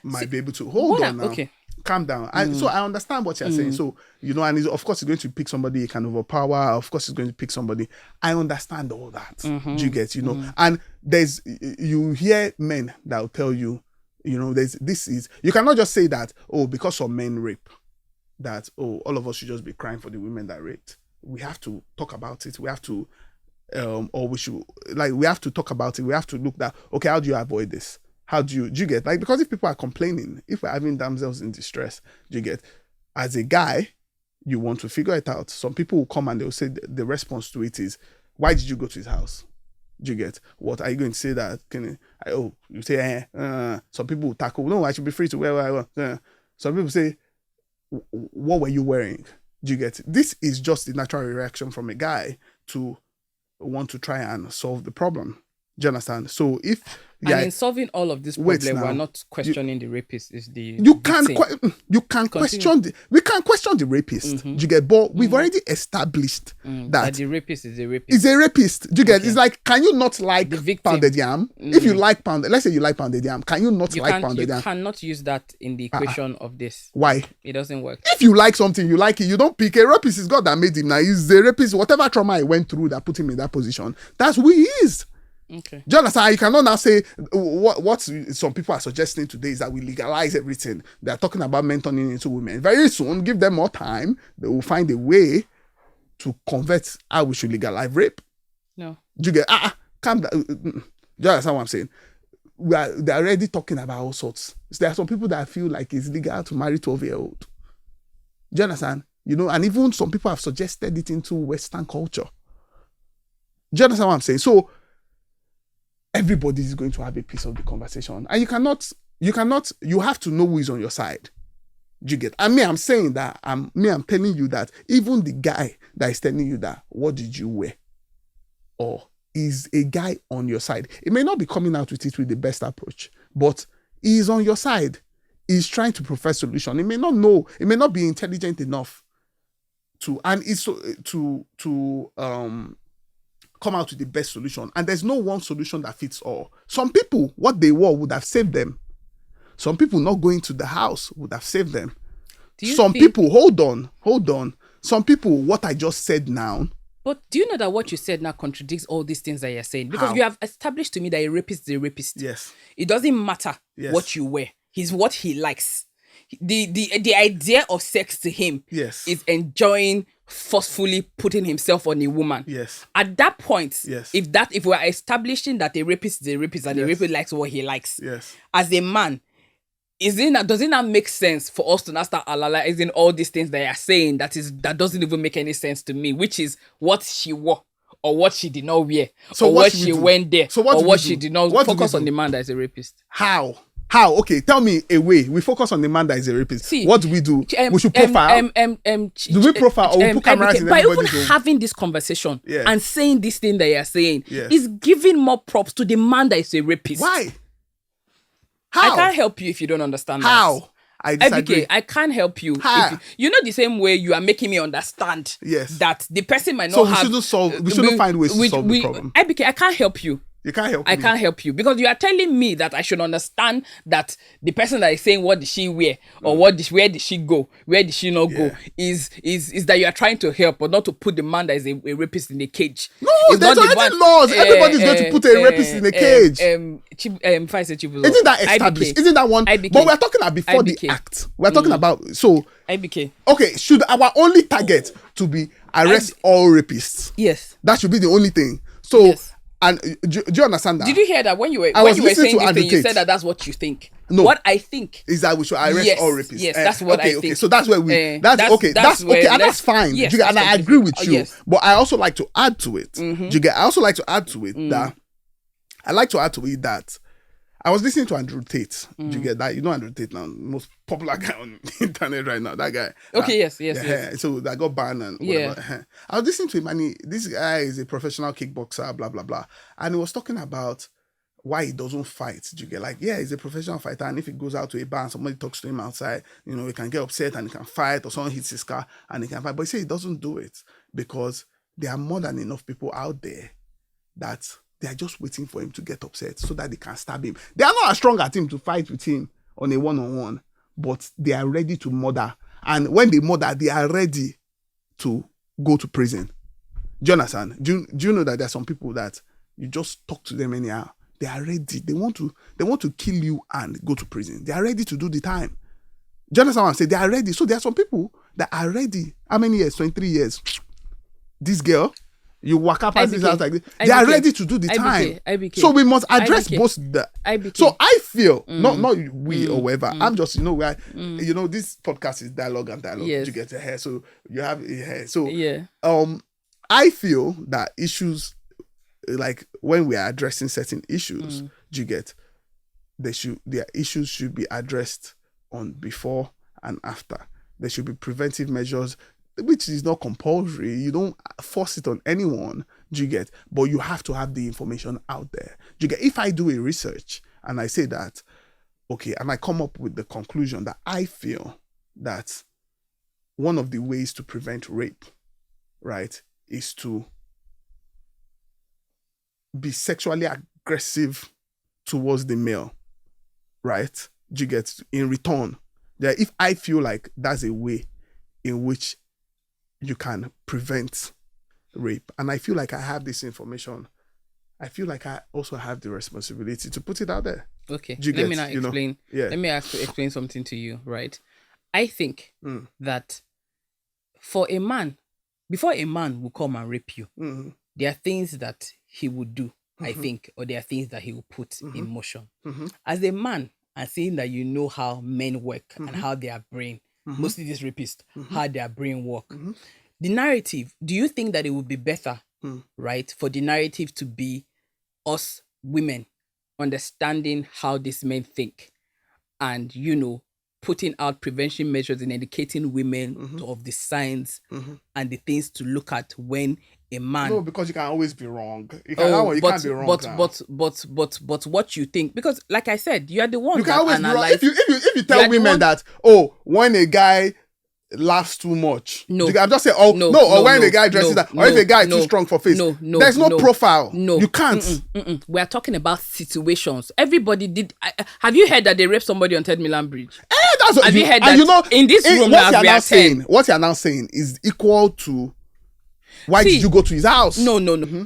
might be able to hold on now. Okay. Calm down. So I understand what you're saying. So, and of course he's going to pick somebody he can overpower. Of course he's going to pick somebody. I understand all that. Do you get, and you hear men that will tell you, you cannot just say that, because some men rape, that, all of us should just be crying for the women that raped. We have to talk about it. We have to, we have to talk about it. We have to look that, okay, how do you avoid this? How do you get, because if people are complaining, if we're having themselves in distress, do you get, as a guy, you want to figure it out. Some people will come and they'll say the response to it is, why did you go to his house? Do you get? What are you going to say that? You say, some people will tackle, no, I should be free to wear what I want. Some people say, what were you wearing? Do you get? This is just the natural reaction from a guy to want to try and solve the problem. Do you understand? So if in solving all of this problem, we're not questioning the rapist. Is the we can question the rapist. Do you get? But we've already established that the rapist is a rapist. Is a rapist. Do you get? Okay. It's like, can you not like pounded yam? If you like let's say you like pounded yam, can you not like pounded yam? You cannot use that in the equation of this. Why? It doesn't work. If you like something, you like it. You don't pick a rapist. It's God that made him. Now he's a rapist. Whatever trauma he went through that put him in that position, that's who he is. Okay. Do you understand? You cannot now say what some people are suggesting today is that we legalize everything. They are talking about men turning into women. Very soon, give them more time. They will find a way to convert how we should legalize rape. No. Do you get? Calm down. Do you understand what I'm saying? They're already talking about all sorts. There are some people that feel like it's legal to marry 12-year-old. Do you understand? And even some people have suggested it into Western culture. Do you understand what I'm saying? So everybody is going to have a piece of the conversation. And you have to know who is on your side. Do you get? And I'm saying that, I'm telling you that even the guy that is telling you that, what did you wear? Or is a guy on your side. It may not be coming out with it with the best approach, but he is on your side. He's trying to provide solution. He may not know, he may not be intelligent enough to come out with the best solution. And there's no one solution that fits all. Some people, what they wore would have saved them. Some people not going to the house would have saved them. People, hold on. Some people, what I just said now. But do you know that what you said now contradicts all these things that you're saying? Because you have established to me that a rapist is a rapist. Yes. It doesn't matter what you wear. He's what he likes. the idea of sex to him Yes. is enjoying forcefully putting himself on a woman. Yes. At that point, Yes. if we are establishing that a rapist is a rapist and a rapist likes what he likes, Yes. as a man, does it not make sense for us to now start analyzing all these things that you're saying that doesn't even make any sense to me, which is what she wore or what she did not wear, So or what what should we she do? went there, So what or do what we she do? did not. What do we Focus on do? the man that is a rapist. How? Okay, tell me a way. We focus on the man that is a rapist. See, what do we do? We should profile. Do we profile or we put cameras in by even everybody's room? having this conversation and saying this thing that you're saying is giving more props to the man that is a rapist. Why? How? I can't help you if you don't understand How? that. I disagree. IBK, I can't help you. How? You know the same way you are making me understand that the person might not So have... we shouldn't find ways to solve the problem. IBK, I can't help you. You can't help I me. can't help you because you are telling me that I should understand that the person that is saying what did she wear or where did she go, where did she not go is that you are trying to help but not to put the man that is a rapist in a cage. No, there's already laws. Everybody's going to put a rapist in a cage. If I say Chibuzo, Isn't that established? IBK, Isn't that one? IBK, but we're talking about before IBK. the act. We're talking about so. IBK. Okay, should our only target to be arrest all rapists? Yes. That should be the only thing. So. Yes. And do you understand that? Did you hear that when you were was saying listening this to thing, you advocate. said that that's what you think? No. What I think is that we should arrest all rapists. Yes, that's what I think. Okay, so that's where we. That's okay. That's That's okay, and where that's fine. yes, You get, and I agree with you. yes. But I also like to add to it. Mm-hmm. You get. I also like to add to it that I like to add to it that I was listening to Andrew Tate. You get that? You know Andrew Tate now, most popular guy on the internet right now. That guy. Okay. Yes. So that got banned and whatever. I was listening to him, and this guy is a professional kickboxer. Blah blah blah, and he was talking about why he doesn't fight. You get like, he's a professional fighter, and if he goes out to a bar and somebody talks to him outside, he can get upset and he can fight, or someone hits his car and he can fight. But he said he doesn't do it because there are more than enough people out there that they are just waiting for him to get upset so that they can stab him. They are not as strong as him to fight with him on a one-on-one, but they are ready to murder. And when they murder, they are ready to go to prison. Do you understand? Do you know that there are some people that you just talk to them anyhow? They are ready. They want to kill you and go to prison. They are ready to do the time. Do you understand what I'm saying? They are ready. So there are some people that are ready. How many years? 23 years. This girl, you walk up past this house like this. They are ready to do the time. So we must address both the. So I feel not we or whatever. I'm just this podcast is dialogue and dialogue. Yes. You get a hair, so you have a hair. So Yeah. I feel that issues like when we are addressing certain issues, you get their issues should be addressed on before and after. There should be preventive measures, which is not compulsory. You don't force it on anyone, you get, but you have to have the information out there. You get, if I do a research and I say that, okay, and I come up with the conclusion that I feel that one of the ways to prevent rape, right, is to be sexually aggressive towards the male, right? You get, in return, that if I feel like that's a way in which you can prevent rape, and I feel like I have this information, I feel like I also have the responsibility to put it out there. Okay, Let me now explain. Let me explain something to you, right? I think that for a man, before a man will come and rape you, there are things that he would do, I think, or there are things that he will put in motion. As a man, and seeing that you know how men work and how their brain, mostly these rapists, how their brain work. The narrative, do you think that it would be better, right, for the narrative to be us women understanding how these men think and, putting out prevention measures and educating women of the signs and the things to look at when a man... No, because you can always be wrong. You can't be wrong. But what you think, because like I said, you are the one you can that always analyze... be wrong. If you tell women that, when a guy laughs too much, I'm just saying, when a guy dresses that, or if a guy is too strong for face, there's no profile. You can't. We are talking about situations. Everybody did. Have you heard that they raped somebody on Ted Milan Bridge? Have you heard that? In this room, what you are now saying is equal to Why did you go to his house? No.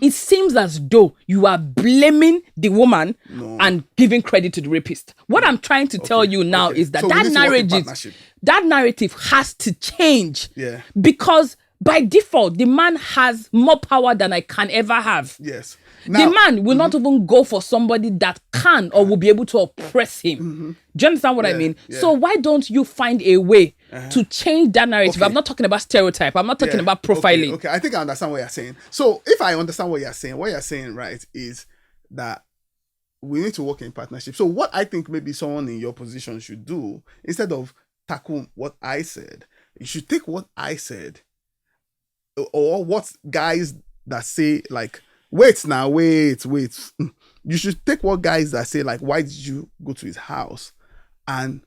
It seems as though you are blaming the woman and giving credit to the rapist. What I'm trying to tell you now is that So that narrative has to change. Yeah. Because by default, the man has more power than I can ever have. Yes. The man will not even go for somebody that can or will be able to oppress him. Do you understand what I mean? Yeah. So why don't you find a way to change that narrative? I'm not talking about stereotype. I'm not talking about profiling. Okay, I think I understand what you're saying. So if I understand what you're saying, right, is that we need to work in partnership. So what I think maybe someone in your position should do, instead of tackle what I said, you should take what I said, or what guys that say like, wait. You should take what guys that say like, why did you go to his house, and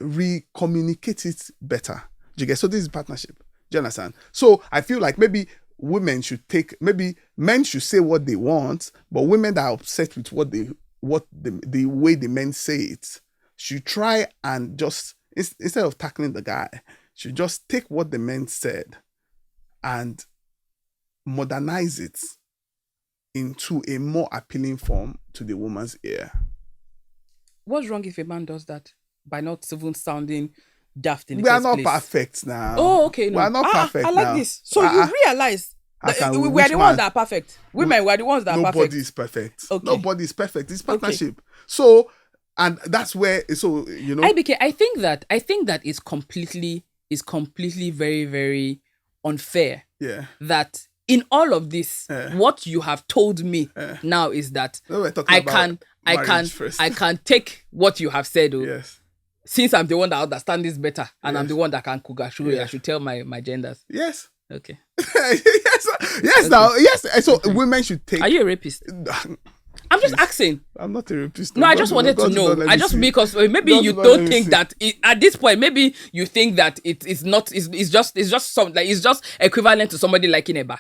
re-communicate it better. Do you get? So this is partnership. Do you understand? So I feel like maybe men should say what they want, but women that are upset with the way the men say it should try and just, instead of tackling the guy, should just take what the men said and modernize it into a more appealing form to the woman's ear. What's wrong if a man does that by not even sounding daft in the We are first not place? perfect now. Oh, okay. No. We are not perfect I like now. this. So you realize that we are the ones that are perfect. Women, we are the ones that are perfect. Nobody is perfect. Okay. Nobody is perfect. It's partnership. So, and that's where, so, you know. I think that is completely very, very unfair. Yeah. That in all of this, what you have told me now is that I can take what you have said. Yes. Since I'm the one that understands this better and I'm the one that can cook, I should tell my genders. Yes. Okay. Yes. Okay. Now, yes. So women should take. Are you a rapist? I'm just asking. I'm not a rapist. No, I just wanted to know. Because maybe you don't think that at this point, maybe you think that it's just equivalent to somebody liking Eba.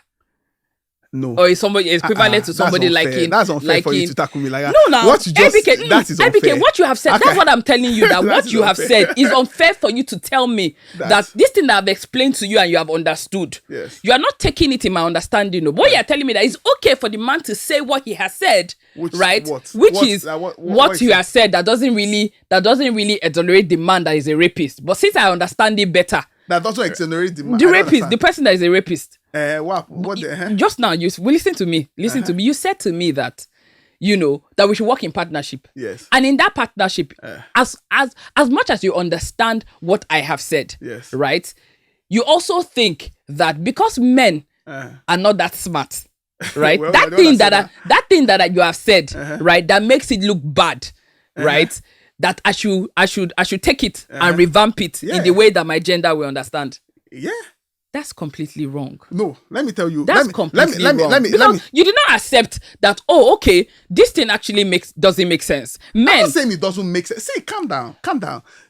No. Or is somebody equivalent to somebody liking. That's unfair for you to tackle me like that. No, now what you just that is unfair. ABK, what you have said, that's what I'm telling you. That what you have said is unfair for you to tell me that this thing that I've explained to you and you have understood. Yes. You are not taking it in my understanding. No. But you are telling me that it's okay for the man to say what he has said, right? What you have said that doesn't really exonerate the man that is a rapist. But since I understand it better, that doesn't exonerate the man. The rapist, the person that is a rapist. What just now, listen to me. You said to me that, that we should work in partnership. Yes. And in that partnership, as much as you understand what I have said, yes, right? You also think that because men are not that smart, right? Well, that thing that you have said, right, that makes it look bad, right? That I should take it and revamp it in the way that my gender will understand. Yeah. That's completely wrong. No, let me tell you. That's completely wrong. Because you did not accept that, okay, this thing actually doesn't make sense. Men, I'm not saying it doesn't make sense. See, calm down.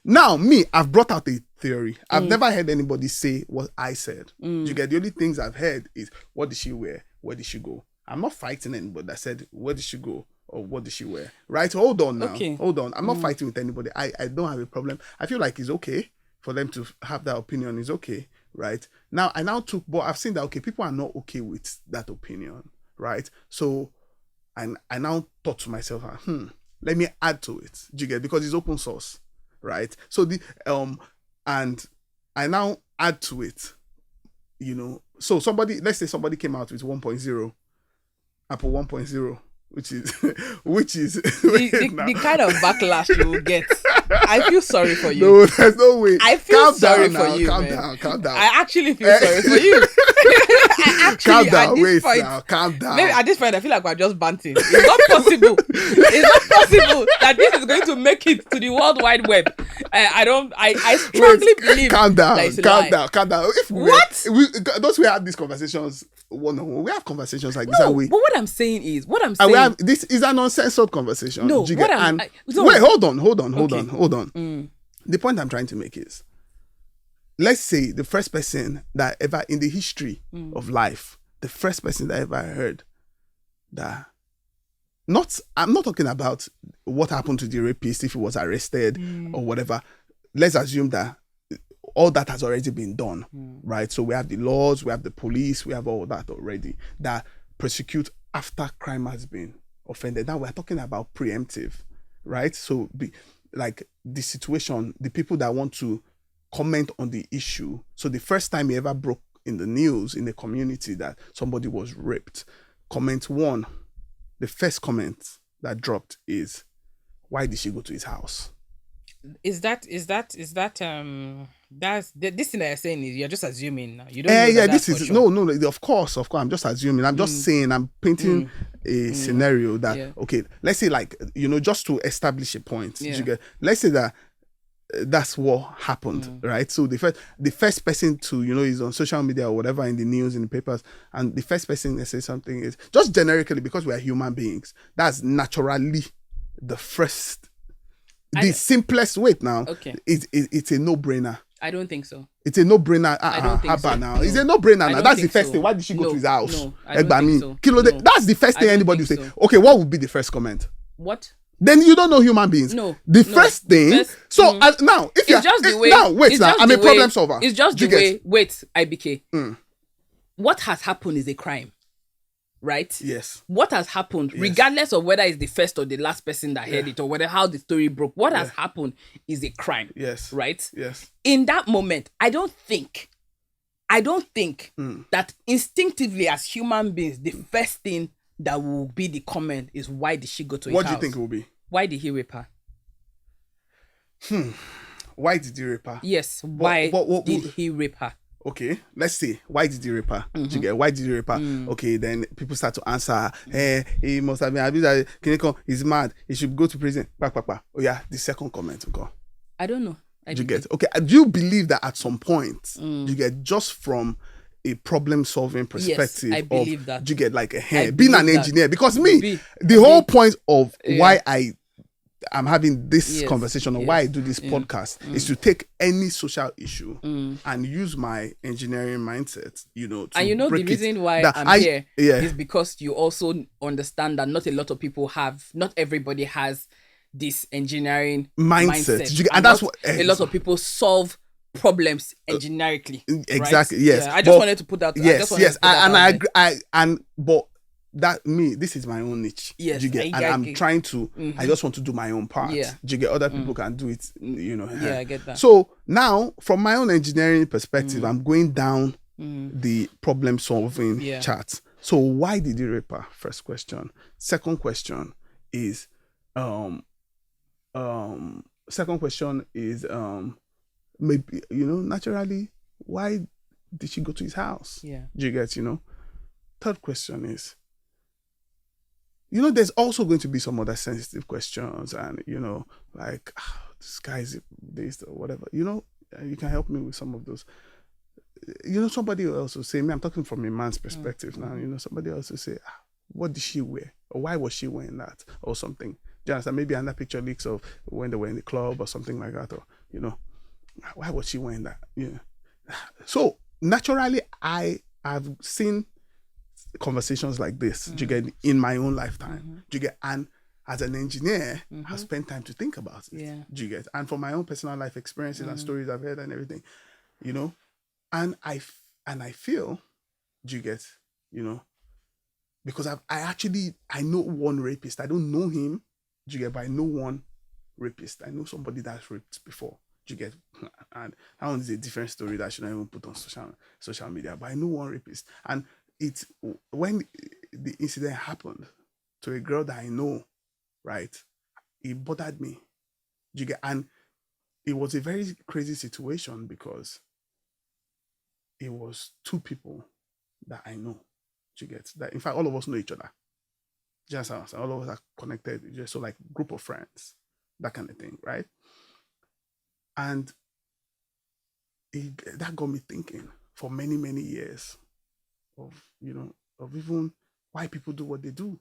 Now, I've brought out a theory. I've never heard anybody say what I said. You get, the only things I've heard is, what did she wear? Where did she go? I'm not fighting anybody that said, where did she go? Or what did she wear? Right? Hold on now. Okay. Hold on. I'm not fighting with anybody. I don't have a problem. I feel like it's okay for them to have that opinion. It's okay. Right? Now, but I've seen that, okay, people are not okay with that opinion. Right? So, I now thought to myself, let me add to it. Do you get? Because it's open source. Right? So, and I now add to it, so let's say somebody came out with 1.0, Apple 1.0, which is the kind of backlash you will get. I feel sorry for you. No, there's no way. I feel sorry for you. Calm down. I actually feel sorry for you. Calm down. Calm down. Maybe at this point, I feel like we're just banting. It's not possible. It's not possible that this is going to make it to the World Wide Web. I strongly believe. Calm down. What? Those we have these conversations one-on-one. We have conversations like this. But what I'm saying is, this is an uncensored conversation. No, wait, hold on. The point I'm trying to make is, let's say the first person that ever in the history of life, the first person that ever heard that. I'm not talking about what happened to the rapist if he was arrested or whatever. Let's assume that all that has already been done, right? So we have the laws, we have the police, we have all that already that prosecute after crime has been offended. Now we're talking about preemptive, right? So like the situation, the people that want to comment on the issue. So the first time it ever broke in the news in the community that somebody was raped, comment one, the first comment that dropped is, why did she go to his house? Is that this thing that you're saying is you're just assuming now. You don't know Yeah, that's this is for sure. no, of course. I'm just assuming. I'm just saying, I'm painting a scenario that okay, let's say like, just to establish a point. Let's say that that's what happened, right? So the first person to, is on social media or whatever, in the news, in the papers, and the first person that says something is just generically, because we are human beings, that's naturally the first, the simplest way now. Okay. It's a no-brainer. I don't think so. It's a no-brainer. I don't think so. Now. It's a no-brainer now. That's the first thing. Why did she go to his house? No, I don't think so. That's the first thing anybody will say. so. Okay, what would be the first comment? What? Then you don't know human beings. No. First thing. Now, if you're just the way. now, wait. Now, I'm a problem solver. It's just the way. Wait, IBK. What has happened is a crime, right? Yes. What has happened, regardless of whether it's the first or the last person that heard it, or whether how the story broke, what has happened is a crime. Yes. Right? Yes. In that moment, I don't think that instinctively as human beings, the first thing that will be the comment is, why did she go to his house? What do you think it will be? Why did he rape her? Why did he rape her? Yes. Why did he rape her? Okay, let's see. Why did he rape her? You get why did he rape her? Okay, then people start to answer. He must have been abused. He's mad. He should go to prison. Oh yeah, the second comment. Go. I don't know. You get okay. Do you believe that at some point you get, just from a problem-solving perspective? Yes, I believe that. You get like being an engineer, because the whole point of why I'm having this conversation, or why I do this podcast, is to take any social issue and use my engineering mindset, to the reason why I'm here is because you also understand that not everybody has this engineering mindset. And that's what a lot of people solve problems engineerically. Exactly. Right? Yes. Yeah, I just wanted to put that. Yes. I agree. But this is my own niche. Yes. I'm trying to. I just want to do my own part. Yeah. You get, other people can do it. Yeah, I get that. So now, from my own engineering perspective, I'm going down the problem solving chart. So why did you rape her? First question. Second question is, maybe, naturally, why did she go to his house? Yeah. Do you get, Third question is, there's also going to be some other sensitive questions, and, like, this guy's this or whatever, you can help me with some of those. Somebody else will say, I'm talking from a man's perspective now, somebody else will say, what did she wear? Or why was she wearing that? Or something. Do you understand? Maybe another picture leaks of when they were in the club or something like that, or, why was she wearing that? Yeah. So naturally, I have seen conversations like this, you get, in my own lifetime. You get, and as an engineer, I've spent time to think about it. Yeah. You get, and from my own personal life experiences and stories I've heard and everything, and I feel, you get, because I know one rapist. I don't know him, you get, but I know one rapist. I know somebody that's raped before. You get, and that one is a different story that I should not even put on social media. But I know one rapist, and it's when the incident happened to a girl that I know, right? It bothered me. You get, and it was a very crazy situation because it was two people that I know. You get that? In fact, all of us know each other. Just all of us are connected. Just so like group of friends, that kind of thing, right? And that got me thinking for many, many years of even why people do what they do.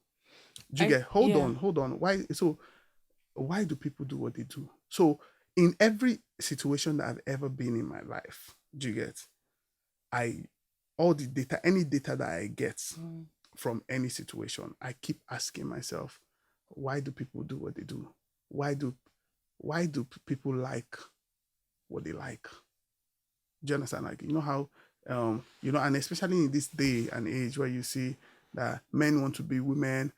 Do you get? Hold on. Why do people do what they do? So in every situation that I've ever been in my life, do you get? Any data that I get from any situation, I keep asking myself, why do people do what they do? Why do people like what they like? Do you understand? Like, you know how, and especially in this day and age where you see that men want to be women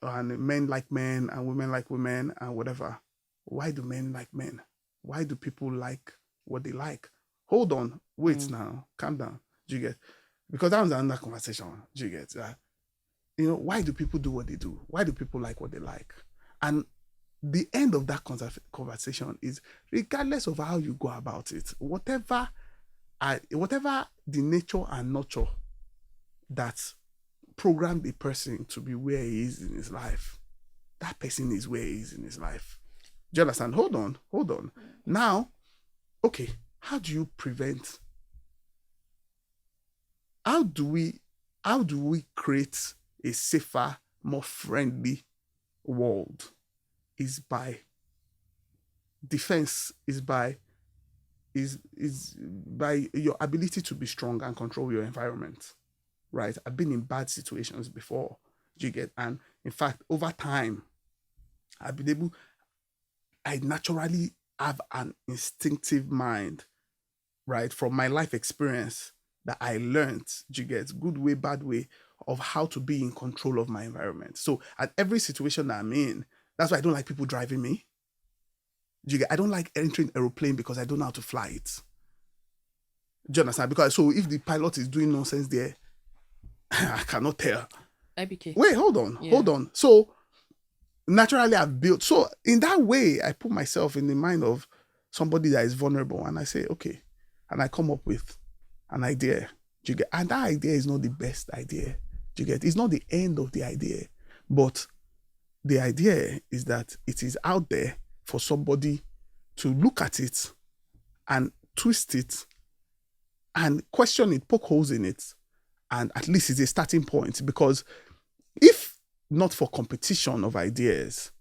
and men like men and women like women and whatever. Why do men like men? Why do people like what they like? Hold on. Wait now. Calm down. Do you get? Because that was another conversation. Do you get? Why do people do what they do? Why do people like what they like? And the end of that conversation is, regardless of how you go about it, whatever the nature and nurture that programmed a person to be where he is in his life, that person is where he is in his life. Do you understand? Hold on. Now, okay, how do you prevent? How do we create a safer, more friendly world? Is by defense, is by your ability to be strong and control your environment, right? I've been in bad situations before, do you get? And in fact, over time, I naturally have an instinctive mind, right? From my life experience that I learned, do you get? Good way, bad way, of how to be in control of my environment. So at every situation that I'm in, that's why I don't like people driving me. Do you get? I don't like entering an aeroplane because I don't know how to fly it. Do you understand? Because so if the pilot is doing nonsense there, I cannot tell. IBK. Wait, hold on. So naturally I've built. So in that way, I put myself in the mind of somebody that is vulnerable, and I say, okay, and I come up with an idea. Do you get? And that idea is not the best idea. Do you get? It's not the end of the idea, but the idea is that it is out there for somebody to look at it and twist it and question it, poke holes in it, and at least it's a starting point. Because if not for competition of ideas,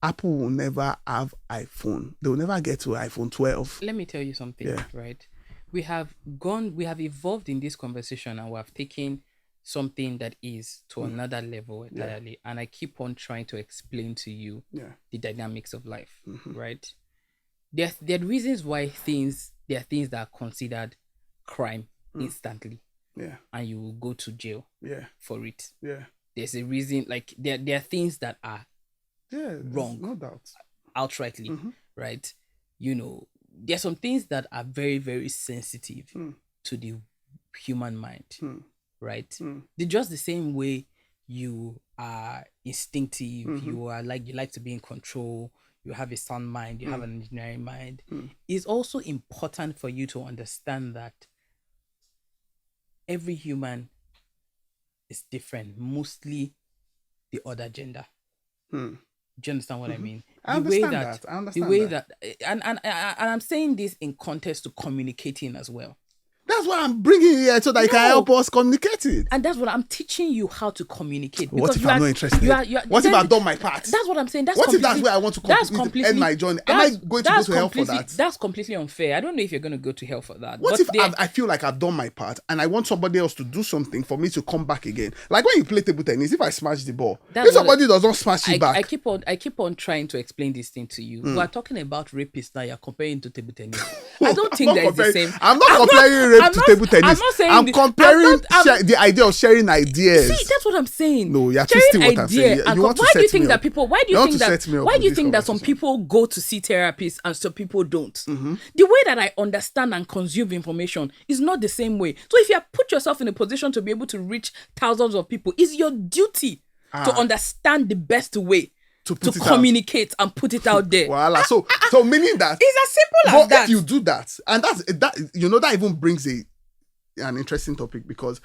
Apple will never have iPhone. They will never get to iPhone 12. Let me tell you something, right? We have evolved in this conversation, and we have taken something that is to another level entirely. And I keep on trying to explain to you the dynamics of life, right? There are reasons why there are things that are considered crime instantly. Yeah. And you will go to jail for it. Yeah. There's a reason, like there are things that are wrong. No doubt. Outrightly, right? There are some things that are very, very sensitive to the human mind. Right? They're just the same way you are instinctive, you like to be in control, you have a sound mind, you have an engineering mind. It's also important for you to understand that every human is different, mostly the other gender. Do you understand what I mean? I understand that. And I'm saying this in context to communicating as well. That's why I'm bringing you here, so that you can help us communicate it. And that's what I'm teaching you, how to communicate. What if I'm not interested? What if I've done my part? That's what I'm saying. What if that's where I want to end my journey? Am I going to go to hell for that? That's completely unfair. I don't know if you're going to go to hell for that. What if I feel like I've done my part and I want somebody else to do something for me to come back again? Like when you play table tennis, if I smash the ball, if somebody doesn't smash it back. I keep on trying to explain this thing to you. We're talking about rapists now. You're comparing to table tennis. I don't think that is the same. I'm not comparing rape to table tennis. I'm comparing the idea of sharing ideas. See, that's what I'm saying. No, you're twisting what I'm saying. Why do you think that some people go to see therapists and some people don't? The way that I understand and consume information is not the same way. So if you put yourself in a position to be able to reach thousands of people, it's your duty to understand the best way to communicate and put it out there. Voila. So meaning that it's as simple as that. If you do that, and that even brings an interesting topic, because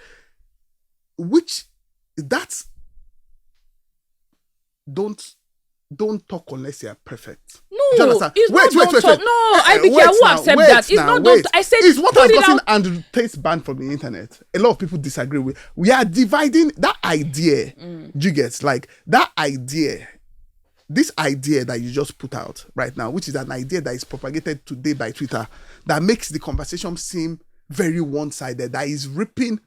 don't talk unless you are perfect. No, wait. No, who have said that? It's not. I said it's what has gotten Andrew Tate's banned from the internet. A lot of people disagree with. We are dividing that idea. Do you get, like, that idea? This idea that you just put out right now, which is an idea that is propagated today by Twitter, that makes the conversation seem very one-sided, that is ripping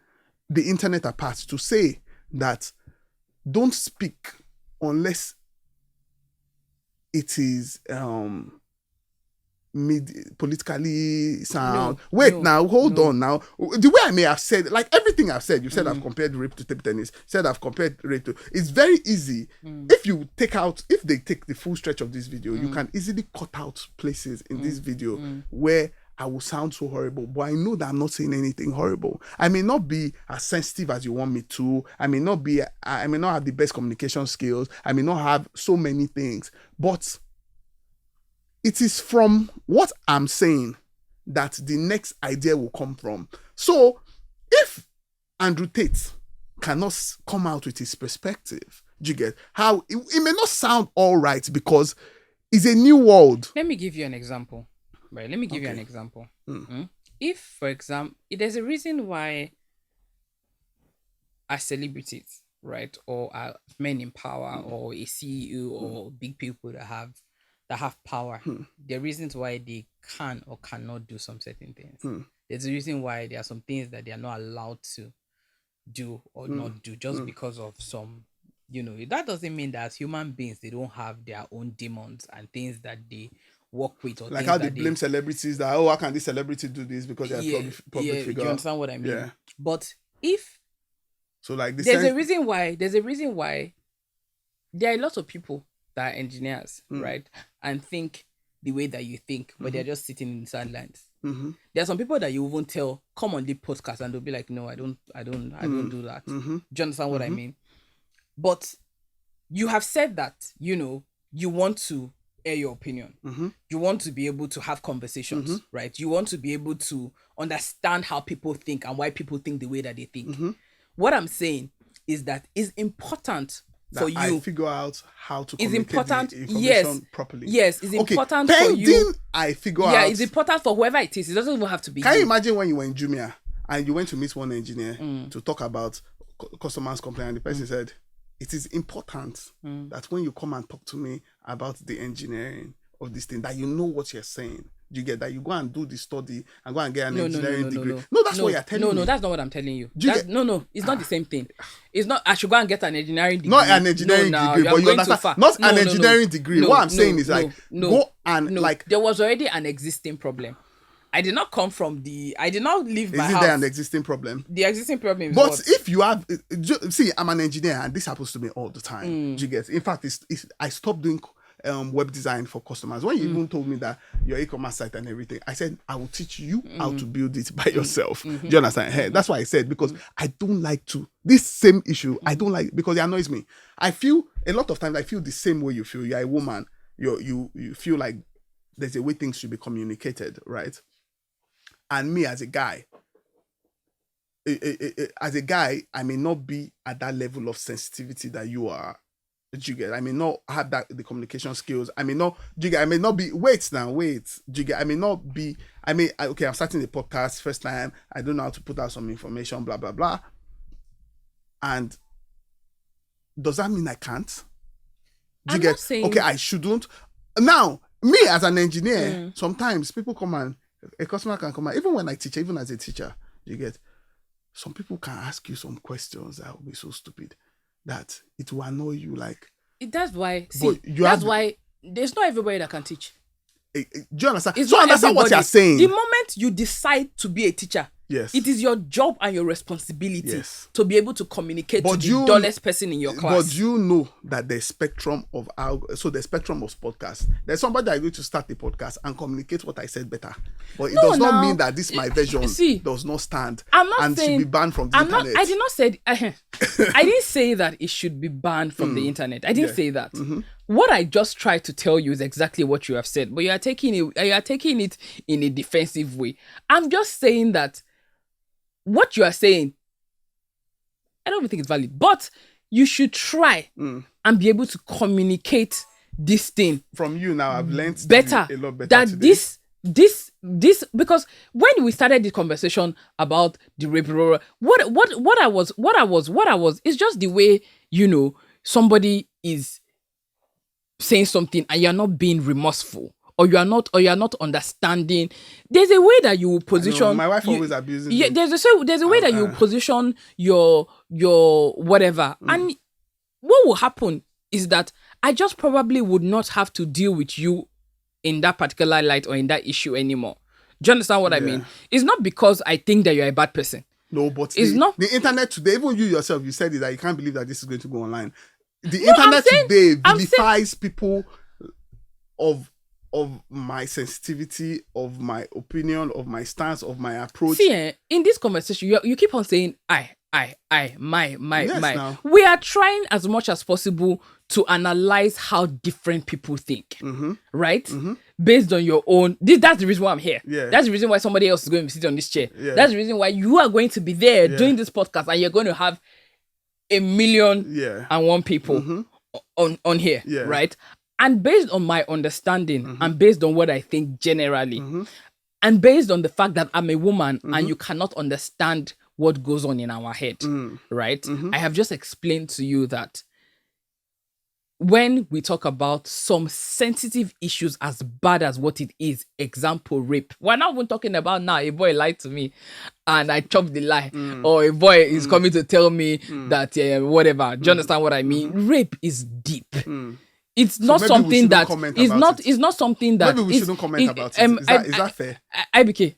the internet apart, to say that don't speak unless it is politically sound. No, Wait, no, now, hold no. on now. The way I may have said, like everything I've said, you said I've compared rape to table tennis, said I've compared rape to, it's very easy. If they take the full stretch of this video, you can easily cut out places in this video where I will sound so horrible, but I know that I'm not saying anything horrible. I may not be as sensitive as you want me to. I may not have the best communication skills. I may not have so many things, but it is from what I'm saying that the next idea will come from. So if Andrew Tate cannot come out with his perspective, do you get how it may not sound all right because it's a new world. Let me give you an example. Right, let me give you an example. If, for example, there's a reason why as celebrities, right, or men in power, or a CEO, or big people that have power, there are reasons why they can or cannot do some certain things. There's a reason why there are some things that they are not allowed to do or not do just because of some, that doesn't mean that as human beings they don't have their own demons and things that they work with, or like how they blame celebrities that, how can this celebrity do this because they're public figure. Do you understand what I mean? Yeah. But if so, like, there's a reason why there are a lot of people that are engineers, right, and think the way that you think, but they're just sitting in the sidelines. There are some people that you even tell, come on the podcast, and they'll be like, no, I don't do that. Do you understand what I mean? But you have said that, you want to air your opinion. You want to be able to have conversations, right? You want to be able to understand how people think and why people think the way that they think. What I'm saying is that it's important for you. I figure out how to communicate the information properly. Yes, it's important for you. I figure out. Yeah, it's important for whoever it is. It doesn't even have to be. Can you imagine when you were in Jumia and you went to meet one engineer to talk about customers' complaint, and the person said, it is important that when you come and talk to me about the engineering of this thing, that you know what you're saying. You get that? You go and do the study and go and get an engineering degree. No, that's what you're telling me. No, that's not what I'm telling you. It's not the same thing. It's not, I should go and get an engineering degree. Not an engineering degree, but you understand. Not an engineering degree. What I'm saying is go and like. There was already an existing problem. I did not leave my house. Isn't there an existing problem? The existing problem is but what? If you have, see, I'm an engineer and this happens to me all the time. Do you get? In fact, I stopped doing web design for customers. When you even told me that your e-commerce site and everything, I said, I will teach you how to build it by yourself. Do you understand? Hey, that's why I said, because I don't like to, this same issue, I don't like, because it annoys me. I feel, a lot of times I feel the same way you feel. You're a woman. You feel like there's a way things should be communicated, right? And me as a guy, I may not be at that level of sensitivity that you are. Do you get? I may not have the communication skills. I may not. Do you get? I may not be. Wait. Do you get? I may not be. I'm starting the podcast first time. I don't know how to put out some information. Blah blah blah. And does that mean I can't? Do you get? Okay, I shouldn't. Now, me as an engineer, sometimes people come and a customer can come and even when I teach, even as a teacher, you get. Some people can ask you some questions that will be so stupid that it will annoy you. Like that's why. See, that's why there's not everybody that can teach. Do you understand? So understand what you're saying. The moment you decide to be a teacher, yes, it is your job and your responsibility to be able to communicate to the dullest person in your class. But you know that the spectrum of the spectrum of podcasts. There's somebody that is going to start the podcast and communicate what I said better. But it does not mean that this my version does not stand and should be banned from the internet. I did not say I didn't say that it should be banned from the internet. I didn't say that. What I just tried to tell you is exactly what you have said, but you are taking it in a defensive way. I'm just saying that what you are saying, I don't even think it's valid, but you should try and be able to communicate this thing. From you now, I've learned better a lot better that today. this because when we started the conversation about the rape, what I was, it's just the way, somebody is saying something and you're not being remorseful. Or you are not understanding. There's a way that you will position. My wife always abuses me. Yeah, there's a way that you position your whatever. And what will happen is that I just probably would not have to deal with you in that particular light or in that issue anymore. Do you understand what I mean? It's not because I think that you're a bad person. No, but it's not the internet today. Even you yourself, you said it, that you can't believe that this is going to go online. The internet today vilifies people of my sensitivity, of my opinion, of my stance, of my approach. See, in this conversation, you keep on saying my. Now. We are trying as much as possible to analyze how different people think, right? Based on your own. That's the reason why I'm here. Yeah. That's the reason why somebody else is going to sit on this chair. Yeah. That's the reason why you are going to be there doing this podcast, and you're going to have 1,000,001 people on here, right? And based on my understanding and based on what I think generally, and based on the fact that I'm a woman and you cannot understand what goes on in our head, right? I have just explained to you that when we talk about some sensitive issues as bad as what it is, example, rape, we're not even talking about now a boy lied to me and I chopped the lie, or a boy is coming to tell me that whatever. Do you understand what I mean? Rape is deep. It's not something that is not. It's not something that. Maybe we shouldn't comment about it. Is that fair? IBK.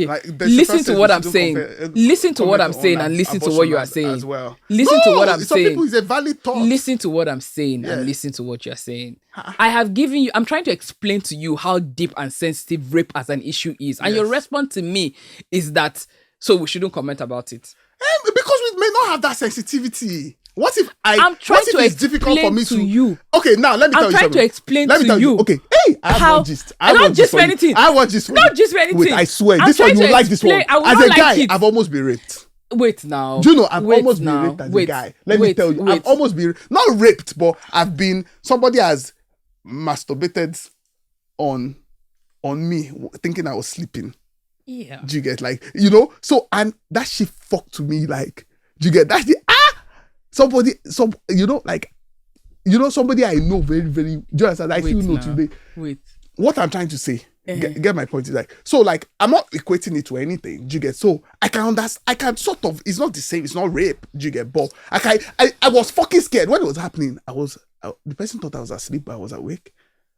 Like, Listen to what I'm saying. Listen to what I'm saying, and listen to what you are saying as well. Listen to what I'm some saying. People, it's a valid thought. Listen to what I'm saying and listen to what you're saying. I have given you. I'm trying to explain to you how deep and sensitive rape as an issue is, and your response to me is that so we shouldn't comment about it because we may not have that sensitivity. What if I'm trying to it's difficult for me to you? Okay, now let me tell you something. I'm trying to explain to you. Okay, hey, I have gist. I don't gist for anything. I want gist for not gist for anything. Wait, I swear, this one you like this one. As a guy, I've almost been raped. Wait now. Do you know I've almost been raped as a guy? Let me tell you, I've almost been not raped, but I've been somebody has masturbated on me thinking I was sleeping. Yeah. Do you get so and that shit fucked to me like. Do you get that? Somebody I know very, very. Do you understand? Like you know today. Wait. What I'm trying to say, get my point is I'm not equating it to anything. Do you get? So I can understand. I can sort of. It's not the same. It's not rape. Do you get? But I was fucking scared when it was happening. The person thought I was asleep, but I was awake.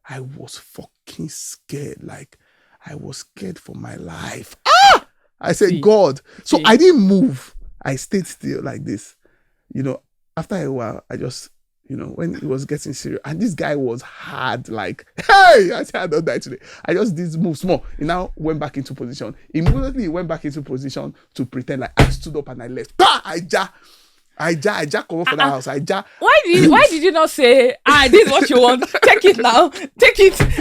I was fucking scared. Like I was scared for my life. I said, God. So I didn't move. I stayed still like this. After a while, I just, when it was getting serious, and this guy was hard, like, hey, I said, I don't die today. I just did move small. He now went back into position. Immediately, he went back into position to pretend like I stood up and I left. I come over for the house. Why did you not say, this is what you want? Take it now. Take it. Why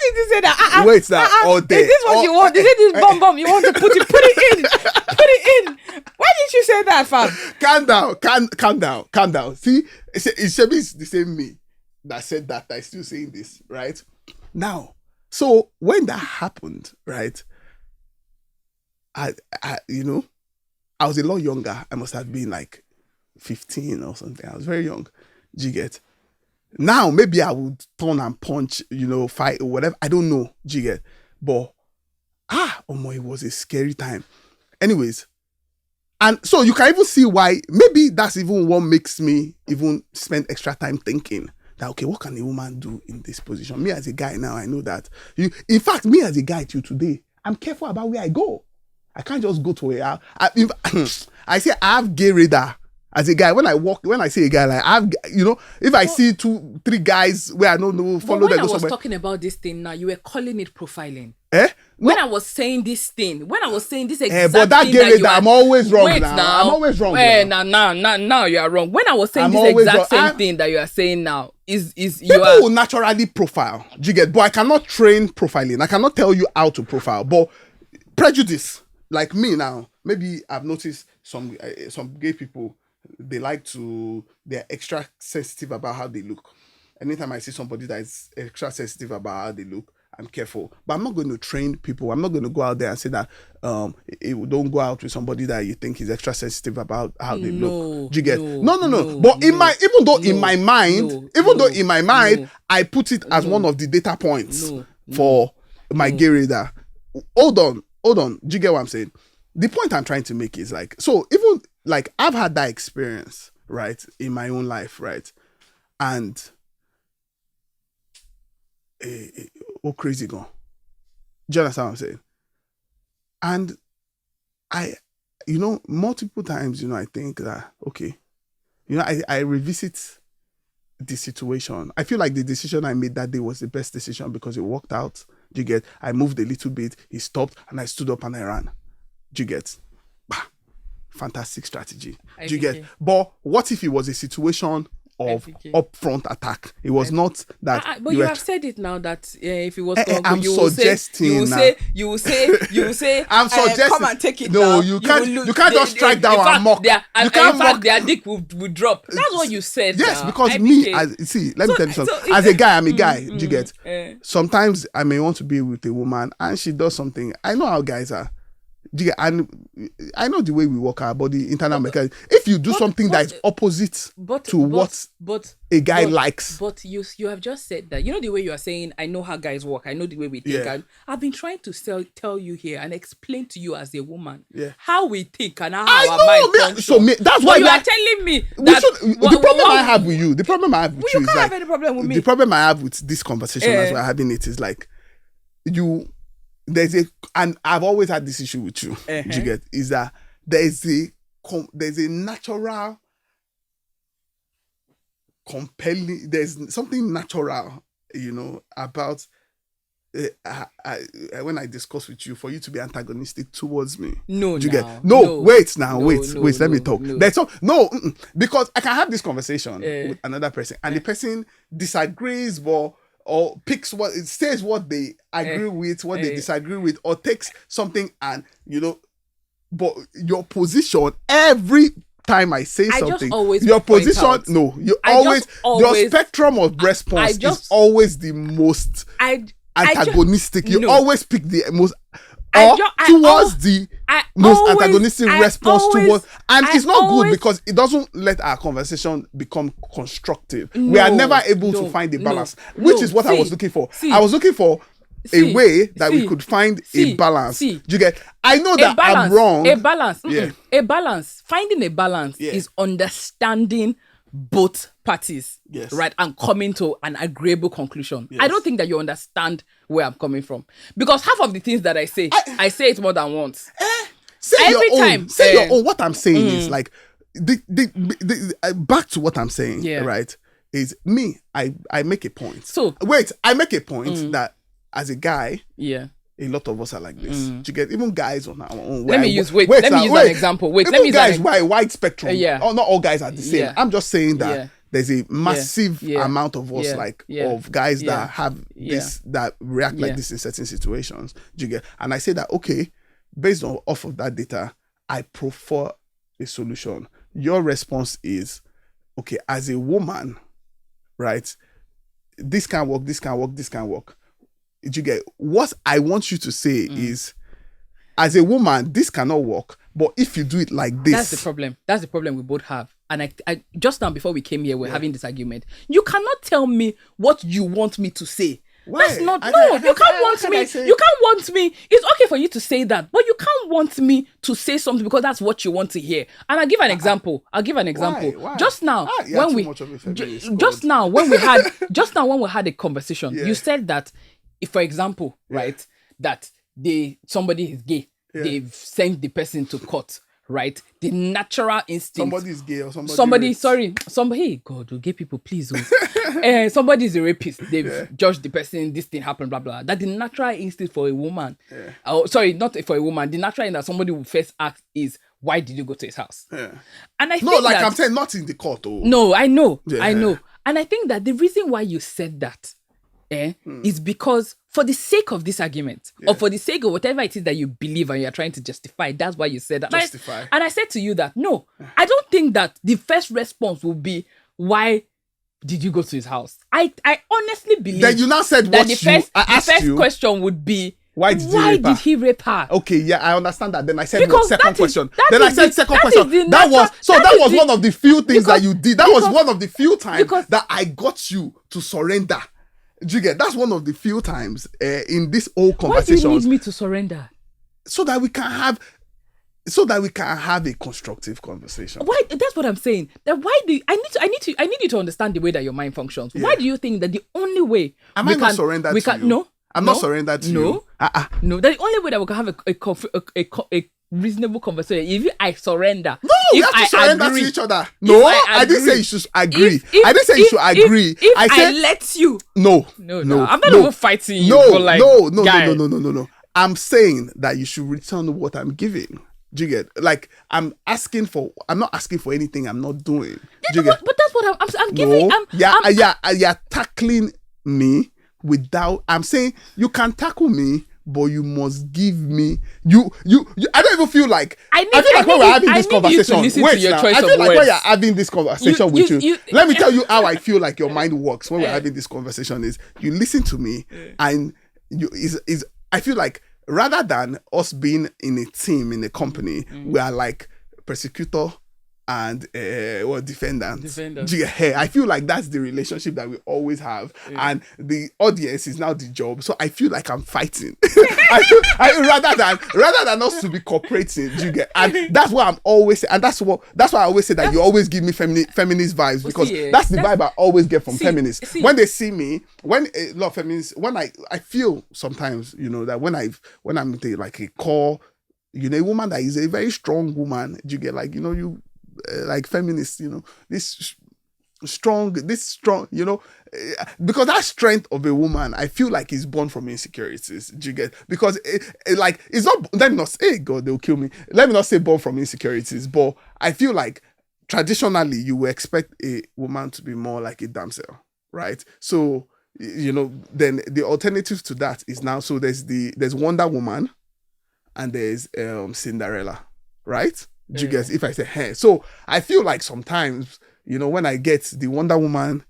did you say that? Wait now. All day. Is this what you want? Is it this bomb? You want to put it in? Put it in. Why didn't you say that, fam? Calm down. See, it's the same me that said that. I'm still saying this, right? Now, so when that happened, right? I was a lot younger. I must have been like 15 or something. I was very young. Do you get? Now, maybe I would turn and punch, fight or whatever. I don't know. Do you get? But, it was a scary time. Anyways, and so you can even see why, maybe that's even what makes me even spend extra time thinking that, okay, what can a woman do in this position? Me as a guy now, I know that. In fact, me as a guy till today, I'm careful about where I go. I can't just go to where I say I have gay radar as a guy. When I see a guy, like I have, if I see 2-3 guys where I don't know, follow them. When I was talking about this thing now, you were calling it profiling. When I was saying this thing, exact but that thing gay radar, I'm always wrong. Wait now. I'm always wrong. Now you are wrong. When I was saying this exact same thing that you are saying now, people will naturally profile. Do you get? But I cannot train profiling. I cannot tell you how to profile. But prejudice. Like me now, maybe I've noticed some gay people, they're extra sensitive about how they look. Anytime I see somebody that is extra sensitive about how they look, I'm careful. But I'm not going to train people. I'm not going to go out there and say that don't go out with somebody that you think is extra sensitive about how they look. Do you get? No. But in my mind, I put it as one of the data points for my gay radar. Hold on. Do you get what I'm saying? The point I'm trying to make is like, so even like I've had that experience, right, in my own life, right? and oh crazy gone. Do you understand what I'm saying? And multiple times, I think that, okay, I revisit the situation. I feel like the decision I made that day was the best decision because it worked out. Do you get? I moved a little bit, he stopped, and I stood up and I ran. Do you get? Bah, fantastic strategy. Do you get? But what if it was a situation of upfront attack? It was not that. But you have said it now that if it was I'm suggesting. You will say. I'm suggesting. Come and take it. No, now. you can't. You can't just strike down and mock. You can't mock. Their dick will drop. That's what you said. Yes, now. because let me tell you something. As a guy, I'm a guy. Do you get? Sometimes I may want to be with a woman and she does something. I know how guys are. And I know the way we work our body, internal mechanics. If you do something that is opposite to what a guy likes. But you have just said that. You know the way you are saying, I know how guys work. I know the way we think. Yeah. I've been trying to tell you here and explain to you as a woman how we think and how our mind functions. So that's why you are telling me that the problem I have with you, the problem I have with you is can't like, have any problem with me. The problem I have with this conversation as we're having it is like and I've always had this issue with you. Do you get? Is that there's a natural compelling. There's something natural, about when I discuss with you for you to be antagonistic towards me. No, do you now. get? No, wait now, no, wait. Let me talk. No. There's because I can have this conversation with another person and the person disagrees, or picks what it says, what they agree with, what they disagree with, or takes something and but your position every time I say something, your position, your spectrum of response is always the most antagonistic. You always pick the most the most antagonistic response towards, and it's not good because it doesn't let our conversation become constructive. We are never able to find a balance, which is what I was looking for. I was looking for a way that we could find a balance. Do you get? I know that I'm wrong. A balance. A balance. Finding a balance is understanding both parties, right, and coming to an agreeable conclusion. I don't think that you understand where I'm coming from, because half of the things that I say it more than once. Say your own. What I'm saying is like the back to what I'm saying, right? Is me. I make a point. So wait, I make a point that as a guy, a lot of us are like this. Do you get? Even guys on our own. Let me use an example. Wide spectrum. Not all guys are the same. I'm just saying that there's a massive amount of us of guys that have this, that react like this in certain situations. Do you get? And I say that, okay, based off of that data, I prefer a solution. Your response is, okay, as a woman, right? This can work, this can work, this can work. Did you get? What I want you to say is, as a woman, this cannot work. But if you do it like this, that's the problem. That's the problem we both have. And I just now before we came here, we're having this argument. You cannot tell me what you want me to say. Why? That's not. You can't want me. You can't want me. It's okay for you to say that, but you can't want me to say something because that's what you want to hear. And I'll give an example. Why? Just now, when we had a conversation, you said that if, for example, right, that somebody is gay, they've sent the person to court. Right, the natural instinct. Somebody is gay or somebody. God, gay people, please. Somebody is a rapist. They've judged the person. This thing happened. Blah blah. That the natural instinct for a woman. Not for a woman. The natural instinct that somebody will first ask is, why did you go to his house? And I think I'm saying not in the court. Oh. No, I know. And I think that the reason why you said that is because for the sake of this argument, or for the sake of whatever it is that you believe and you're trying to justify, that's why you said that. And I said to you that, no, I don't think that the first response will be, why did you go to his house? I honestly believe that you now said that what the first question would be, why did he rape her? Okay, I understand that. Then I said second question. That was one of the few things that you did. That was one of the few times that I got you to surrender. Do you get? That's one of the few times in this whole conversation. Why do you need me to surrender? So that we can have so that we can have a constructive conversation. Why? That's what I'm saying. That why do I need you to understand the way that your mind functions. Why do you think that the only way am I not surrendered to you? No, I'm not surrendered to you. No. That the only way that we can have a reasonable conversation if I surrender. No, we have to surrender to each other. No, I didn't say you should agree. I didn't say you should agree. I said let you. No. I'm not even fighting you. No. I'm saying that you should return what I'm giving. Do you get? Like I'm not asking for anything I'm not doing. Do you get? But that's what I'm giving. You're tackling me without. I'm saying you can tackle me, but you must give me. You I don't even feel like. I feel like when we're having this conversation. Wait now. I feel like when you're having this conversation with you. Let me tell you how I feel like your mind works when we're having this conversation. Is you listen to me and I feel like rather than us being in a team in a company, we are like persecutor and defendant. I feel like that's the relationship that we always have, and the audience is now the job. So I feel like I'm fighting. I rather than us to be cooperating. And that's what I'm always saying, and that's why I always say that you always give me feminist vibes, because that's the vibe I always get from feminists. When they see me, when a lot of feminists, when I feel sometimes, that when I'm like a core, a woman that is a very strong woman, like feminists, this strong, because that strength of a woman, I feel like is born from insecurities. Do you get? Because it's not. Let me not say, God, they'll kill me. Let me not say born from insecurities, but I feel like traditionally you would expect a woman to be more like a damsel, right? So then the alternative to that is now. So there's Wonder Woman, and there's Cinderella, right? Do you guess? If I say hey, so I feel like sometimes when I get the Wonder Woman,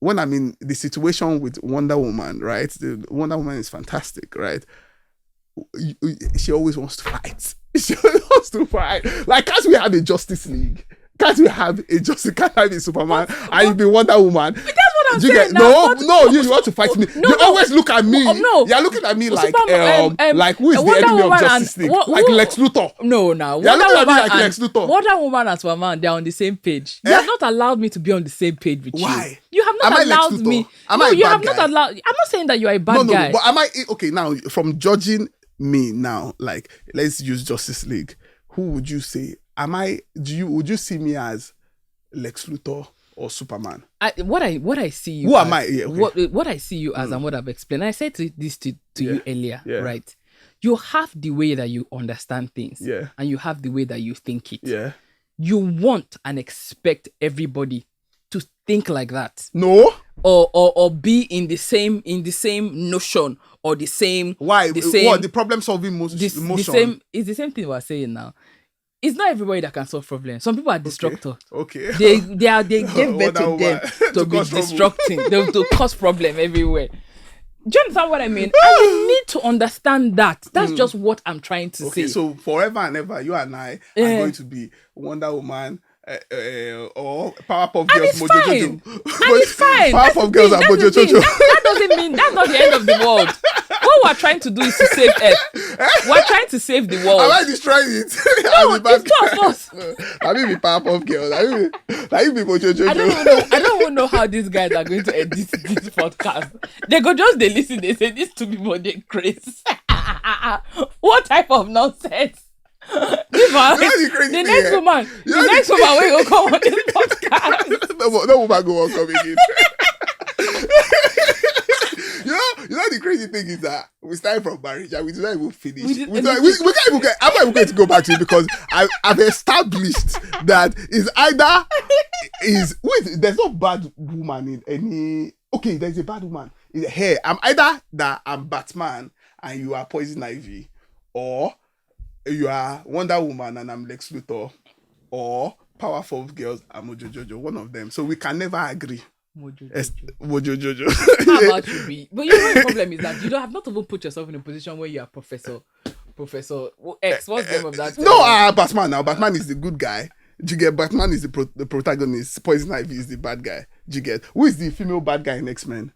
when I'm in the situation with Wonder Woman, right? The Wonder Woman is fantastic, right? She always wants to fight. Like, can't we have a Justice League? Can't have a Superman and you be Wonder Woman? But that's what I'm saying. You want to fight me. You always look at me. You're looking at me like like who is the enemy of Justice League? Like Lex Luthor. No. You're looking at me like Lex Luthor. Wonder Woman and Superman, they're on the same page. You have not allowed me to be on the same page with you. Why? You have not allowed me. You have not allowed. I'm not saying that you are a bad guy. But am I okay now? From judging me now, like let's use Justice League. Who would you say? Would you see me as Lex Luthor or Superman? What I see you. Who am I? Yeah, okay. What I see you as and what I've explained. I said this to you earlier, right? You have the way that you understand things, and you have the way that you think it. Yeah. You want and expect everybody to think like that. No. Or be in the same notion or the same. Why? What the problem solving motion? It's the same thing we're saying now. It's not everybody that can solve problems. Some people are destructors. Okay. They gave birth to them to be destructing. to cause problem everywhere. Do you understand what I mean? And you need to understand that. That's just what I'm trying to say. Okay, so forever and ever, you and I are going to be Wonder Woman or Powerpuff Girls, Mojo Jojo. And it's fine. Powerpuff Girls and Mojo Jojo. That doesn't mean that's not the end of the world. What we're trying to do is to save Earth. We're trying to save the world. Am I destroying it? No, it's two of us. Let me be Powerpuff Girls. Let me be Mojo Jojo. I don't even know how these guys are going to edit this podcast. They listen, they say these two people, they're crazy. What type of nonsense? The next woman will come on this podcast. No woman go on coming in. You know the crazy thing is that we started from marriage and we did not even finish. We can't even get. I'm not even going to go back to it because I've established that there's no bad woman in any. Okay, there's a bad woman. Hey, I'm either that I'm Batman and you are Poison Ivy, or you are Wonder Woman and I'm Lex Luthor, or Powerpuff Girls and Mojo Jojo. One of them. So we can never agree. Mojo Jojo. How about you be? But the problem is that you don't have not even put yourself in a position where you are Professor X. What's the name of that? No, Batman now. Batman is the good guy. Do you get? Batman is the protagonist. Poison Ivy is the bad guy. Do you get? Who is the female bad guy in X-Men?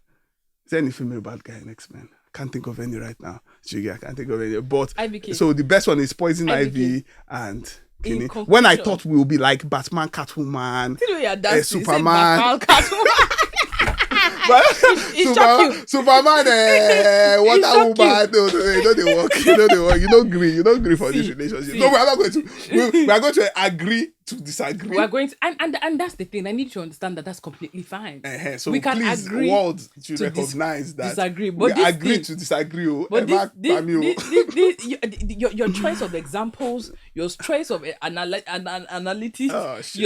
Is there any female bad guy in X-Men? can't think of any right now. I can't think of any. But IBK. so the best one is Poison IBK. Ivy and Kenny. conclusion- When I thought we would be like Batman, Catwoman, See the way you're dancing, say Superman. Batman, Catwoman. It shock you. Superman, Wonder shock Woman. No, they work. They work. You don't agree for this See, relationship. see. No, we are not going to. We are going to agree to disagree. We're going to, and that's the thing. I need to understand that that's completely fine. So we can please, agree world to to recognize that disagree. we But this agree thing- to disagree. But your choice of examples, your choice of analytics, Oh, shit.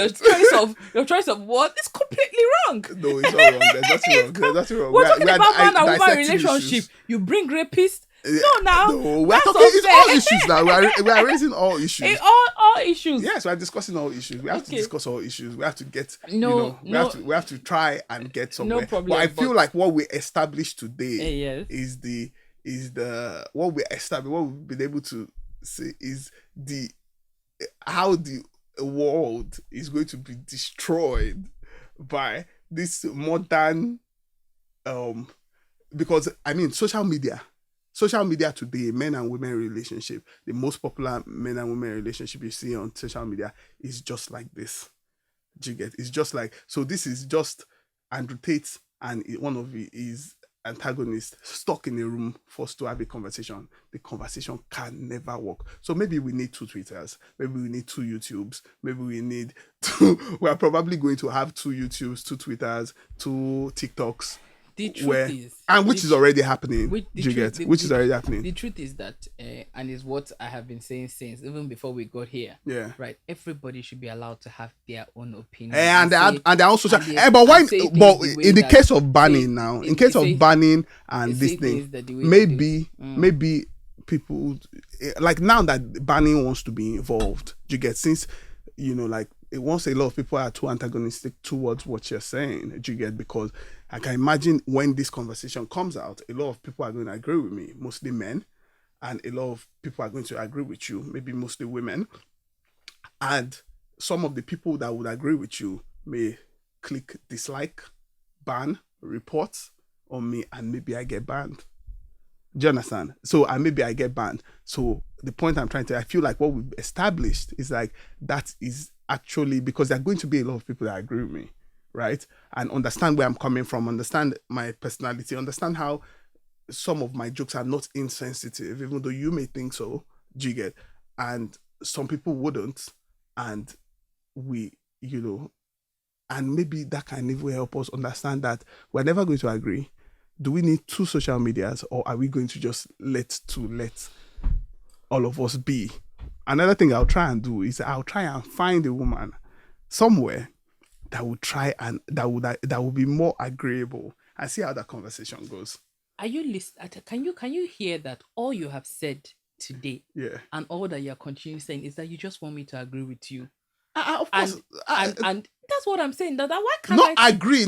your choice of what is completely wrong. No, it's all wrong. There's nothing wrong. There's nothing wrong. We're talking about man and woman dissecting relationship. issues. You bring rapists. No, now No, we're that's talking. It's unfair. all issues now. We are raising all issues. all issues. Yes, we are discussing all issues. We have to Okay. discuss all issues. We have to get. No, we have to try and get somewhere. problem, But I feel but- like what we established today Yes. is the what we established. What we've been able to say is how the world is going to be destroyed by this modern because I mean social media today, men and women relationship, the most popular men and women relationship you see on social media is just like this. Do you get? It's just like, so this is just Andrew Tate and one of his antagonists stuck in a room forced to have a conversation. The conversation can never work. So maybe we need 2 Twitters, maybe we need 2 YouTubes, maybe we need 2, we are probably going to have 2 YouTubes, 2 Twitters, 2 TikToks. The truth is, Which is already happening. which Which is already happening. The truth is that, and is what I have been saying since even before we got here. Yeah. Right. Everybody should be allowed to have their own opinion. And they are also and they- but why? and say things But the way in the that- case of banning say- now, in they case of say- banning and they this say thing, things that the way they do. maybe people like now that banning wants to be involved. Do you get, since like once a lot of people are too antagonistic towards what you're saying, do you get? Because I can imagine when this conversation comes out, a lot of people are going to agree with me, mostly men, and a lot of people are going to agree with you, maybe mostly women. And some of the people that would agree with you may click dislike, ban, report on me, and maybe I get banned. Do you understand? So, and maybe I get banned. So the point I feel like what we've established is like, that is actually because there are going to be a lot of people that agree with me, right? And understand where I'm coming from, understand my personality, understand how some of my jokes are not insensitive, even though you may think so, do you get? And some people wouldn't. And and maybe that can even help us understand that we're never going to agree. Do we need 2 social medias, or are we going to just let all of us be? Another thing I'll try and do is I'll try and find a woman somewhere that would try and that would be more agreeable, and see how that conversation goes. Are you listening? Can you hear that all you have said today, Yeah. and all that you're continuing saying is that you just want me to agree with you? Of course, And that's what I'm saying. That why can't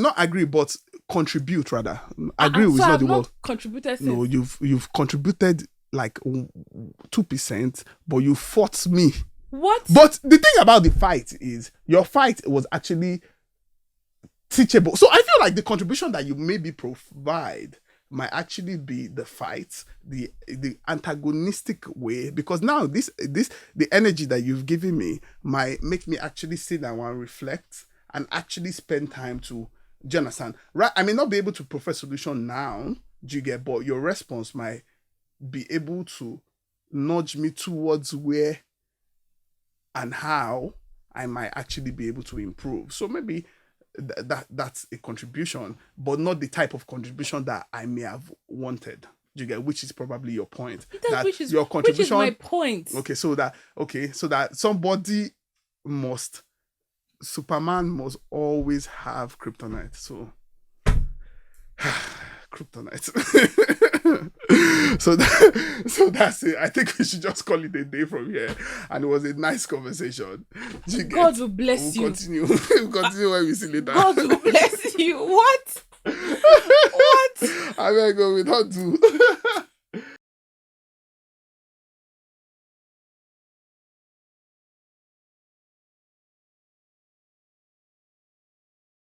not agree, but contribute rather. Agree so is not I've the word. contributed. No, Since. you've contributed like 2%, but you fought me. What? But the thing about the fight is your fight was actually teachable. So I feel like the contribution that you maybe provide might actually be the fight, the antagonistic way, because now this the energy that you've given me might make me actually sit down and reflect and actually spend time to, do you understand? Right? I may not be able to provide a solution now, do you get? But your response might be able to nudge me towards where and how I might actually be able to improve. So maybe that's a contribution, but not the type of contribution that I may have wanted. Do you get? Which is probably your point. Which is my point. So that somebody Superman must always have kryptonite. So kryptonite. so that's it. I think we should just call it a day from here. And it was a nice conversation. God will bless you. We'll continue when we see later. God will bless you. What? What? I beg you, we don't do.